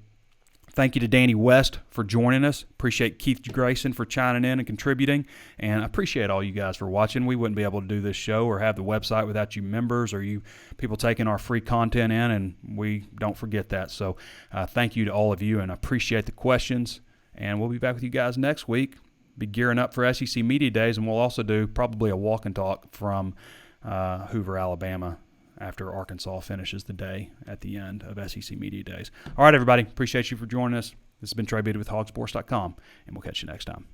Thank you to Danny West for joining us. Appreciate Keith Grayson for chiming in and contributing. And I appreciate all you guys for watching. We wouldn't be able to do this show or have the website without you members or you people taking our free content in, and we don't forget that. So thank you to all of you, and I appreciate the questions. And we'll be back with you guys next week. Be gearing up for SEC Media Days, and we'll also do probably a walk and talk from Hoover, Alabama, after Arkansas finishes the day at the end of SEC Media Days. All right, everybody. Appreciate you for joining us. This has been Trey Beatty with HawgSports.com, and we'll catch you next time.